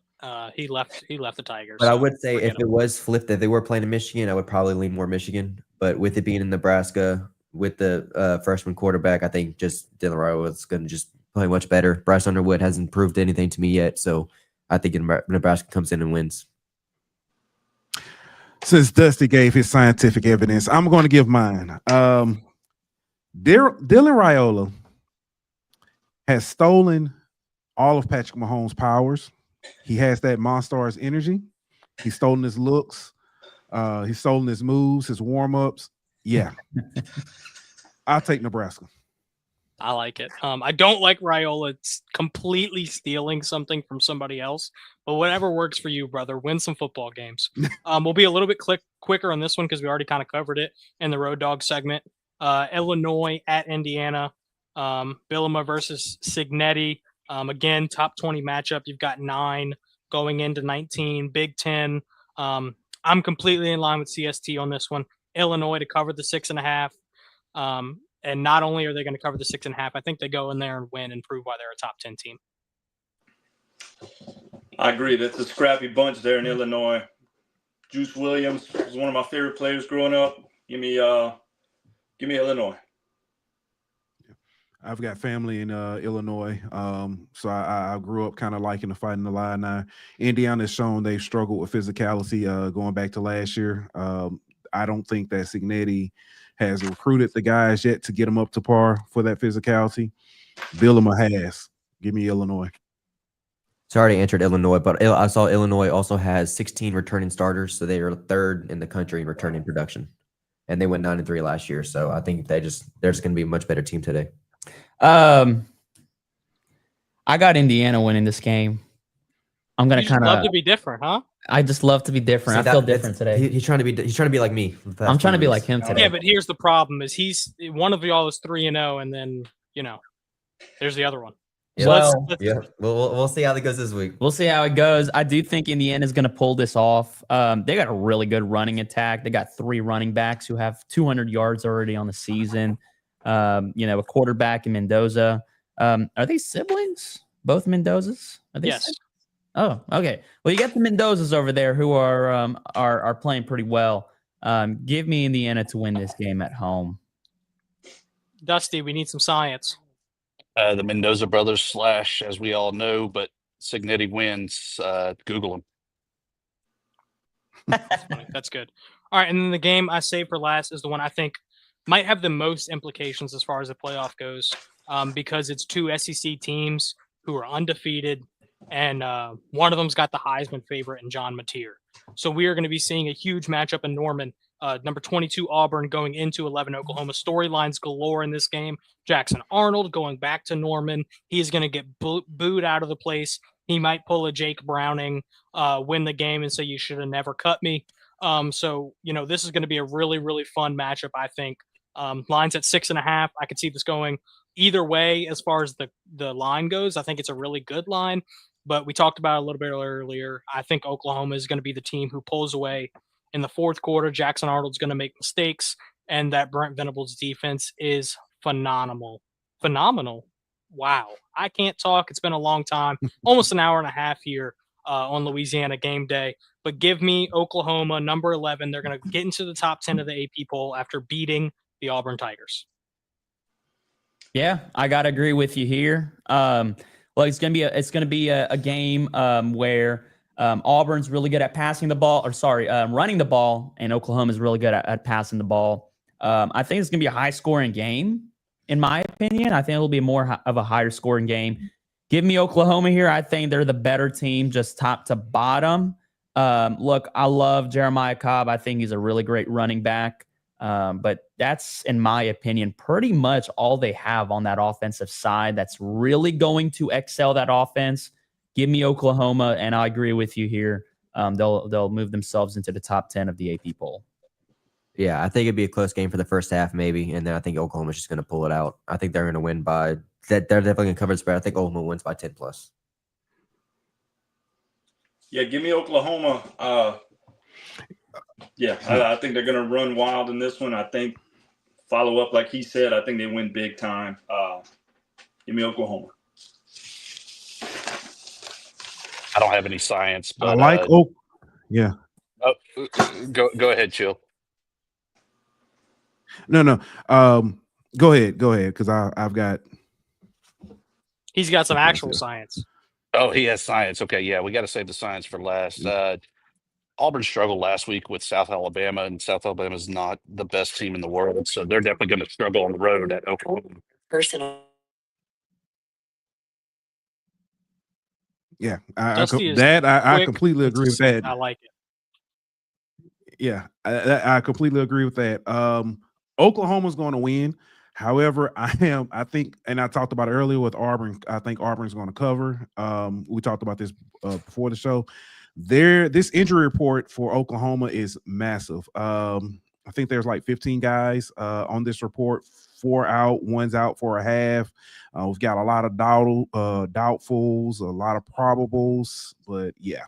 he left the Tigers. but so I would say forget if him. it was flipped, if they were playing in Michigan, I would probably lean more Michigan. But with it being in Nebraska, with the freshman quarterback, I think just Dylan Raiola is going to just play much better. Bryce Underwood hasn't proved anything to me yet, so I think Nebraska comes in and wins. Since Dusty gave his scientific evidence, I'm going to give mine. Dylan Raiola has stolen all of Patrick Mahomes' powers. He has that Monstars energy. He's stolen his looks. He's stolen his moves, his warm-ups. Yeah. I'll take Nebraska. I like it. I don't like Raiola completely stealing something from somebody else, but whatever works for you, brother. Win some football games. We'll be a little bit quicker on this one because we already kind of covered it in the Road Dog segment. Illinois at Indiana. Bielema versus Signetti. Again, top 20 matchup. You've got 9 going into 19. Big 10. I'm completely in line with CST on this one. Illinois to cover the 6.5. And not only are they going to cover the 6.5, I think they go in there and win and prove why they're a top 10 team. I agree. That's a scrappy bunch there in Illinois. Juice Williams was one of my favorite players growing up. Give me Illinois. I've got family in Illinois, so I grew up kind of liking the fight in the line. Now, Indiana has shown they've struggled with physicality going back to last year. I don't think that Signetti has recruited the guys yet to get them up to par for that physicality. Bielema has. Give me Illinois. Sorry to answer Illinois, but I saw Illinois also has 16 returning starters, so they are 3rd in the country in returning production, and they went 9-3 last year. So I think they're just going to be a much better team today. I got Indiana winning this game. I'm gonna kind of love to be different, huh? I just love to be different. See, I feel different today. He's trying to be like me. I'm trying to be like him today. Yeah, but here's the problem: is he's one of y'all is 3-0, and then there's the other one. So yeah, we'll see how that goes this week. We'll see how it goes. I do think Indiana's going to pull this off. They got a really good running attack. They got 3 running backs who have 200 yards already on the season. A quarterback in Mendoza. Are they siblings? Both Mendozas? Are they? Yes. Oh, okay. Well, you got the Mendozas over there who are playing pretty well. Give me Indiana to win this game at home. Dusty, we need some science. The Mendoza brothers / as we all know, but Signetti wins. Google them. That's funny. That's good. All right, and then the game I saved for last is the one I think might have the most implications as far as the playoff goes, because it's 2 SEC teams who are undefeated, and one of them's got the Heisman favorite in John Mateer. So we are going to be seeing a huge matchup in Norman. Number 22 Auburn going into 11 Oklahoma. Storylines galore in this game. Jackson Arnold going back to Norman. He's going to get booed out of the place. He might pull a Jake Browning, win the game, and say you should have never cut me. So this is going to be a really, really fun matchup, I think. Line's at 6.5. I could see this going either way as far as the line goes. I think it's a really good line, but we talked about it a little bit earlier. I think Oklahoma is going to be the team who pulls away in the fourth quarter. Jackson Arnold's going to make mistakes, and that Brent Venables defense is phenomenal. Wow. I can't talk. It's been a long time, almost an hour and a half here on Louisiana Game Day. But give me Oklahoma, number 11. They're going to get into the top 10 of the AP poll after beating the Auburn Tigers. Yeah, I gotta agree with you here. It's gonna be a game where Auburn's really good at passing the ball, running the ball, and Oklahoma's really good at passing the ball. I think it's gonna be a high scoring game, in my opinion. I think it'll be more of a higher scoring game. Give me Oklahoma here. I think they're the better team, just top to bottom. Look, I love Jeremiah Cobb. I think he's a really great running back. But that's, in my opinion, pretty much all they have on that offensive side that's really going to excel that offense. Give me Oklahoma, and I agree with you here. They'll move themselves into the top 10 of the AP poll. Yeah, I think it'd be a close game for the first half, maybe, and then I think Oklahoma's just going to pull it out. I think they're going to win by that. They're definitely going to cover the spread. I think Oklahoma wins by 10+. Yeah, give me Oklahoma. Yeah, I think they're going to run wild in this one. I think follow up, like he said, I think they win big time. Give me Oklahoma. I don't have any science, I but like yeah. oh, go ahead, Chill. No. Go ahead, because I've got. He's got some actual science. Oh, he has science. Okay, yeah, we got to save the science for last. Auburn struggled last week with South Alabama, and South Alabama is not the best team in the world, so they're definitely going to struggle on the road at Oklahoma. Yeah, I completely agree with that. I like it. Yeah, I completely agree with that. Oklahoma's going to win. However, I think, and I talked about it earlier with Auburn. I think Auburn's going to cover. We talked about this before the show. This injury report for Oklahoma is massive. I think there's like 15 guys on this report. 4 out, 1's out for a half. We've got a lot of doubtfuls, a lot of probables, but yeah,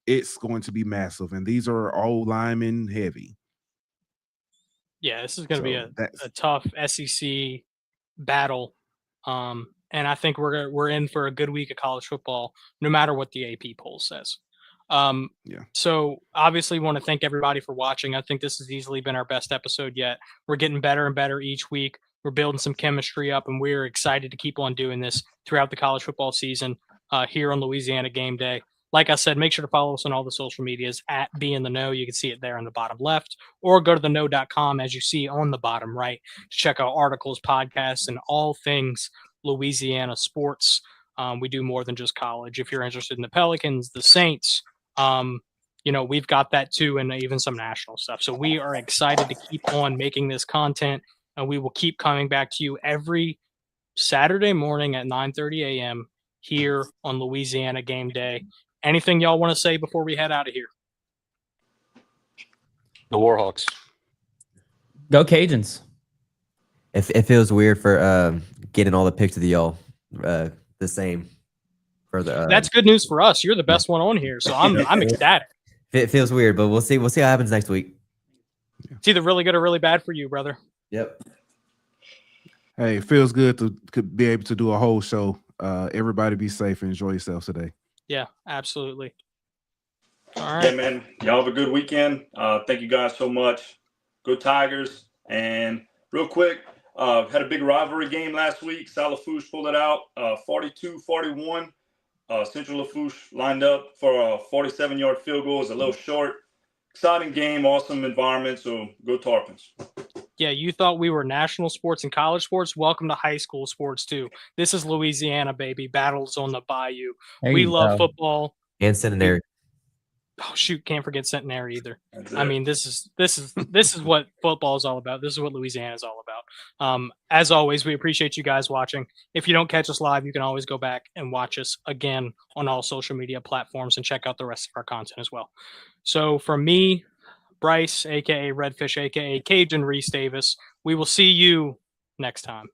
it's going to be massive. And these are all linemen heavy. Yeah, this is going to be a tough SEC battle. And I think we're in for a good week of college football, no matter what the AP poll says. So obviously want to thank everybody for watching. I think this has easily been our best episode yet. We're getting better and better each week. We're building some chemistry up, and we're excited to keep on doing this throughout the college football season here on Louisiana Game Day. Like I said, make sure to follow us on all the social medias at Be in the Know. You can see it there in the bottom left, or go to theknow.com as you see on the bottom right to check out articles, podcasts, and all things Louisiana sports. We do more than just college. If you're interested in the Pelicans, the Saints, we've got that too, and even some national stuff. So we are excited to keep on making this content, and we will keep coming back to you every Saturday morning at 9:30 a.m. here on Louisiana Game Day. Anything y'all want to say before we head out of here? The Warhawks. Go Cajuns. It feels weird for getting all the picks of y'all the same. For the that's good news for us. You're the best one on here, so I'm ecstatic. It feels weird, but we'll see. We'll see what happens next week. It's either really good or really bad for you, brother. Yep. Hey, it feels good to be able to do a whole show. Everybody be safe and enjoy yourselves today. Yeah, absolutely. All right. Yeah, man. Y'all have a good weekend. Thank you guys so much. Go Tigers. And real quick, had a big rivalry game last week. South Lafourche pulled it out 42-41. Central Lafourche lined up for a 47-yard field goal. It was a little short. Exciting game, awesome environment. So go Tarpons. Yeah, you thought we were national sports and college sports. Welcome to high school sports too. This is Louisiana, baby. Battles on the bayou. We love football and centenary. Oh shoot, can't forget centenary either. I mean, this is what football is all about. This is what Louisiana is all about. As always, we appreciate you guys watching. If you don't catch us live, you can always go back and watch us again on all social media platforms and check out the rest of our content as well. So from me, Bryce, aka Redfish, aka Cajun Reese Davis, we will see you next time.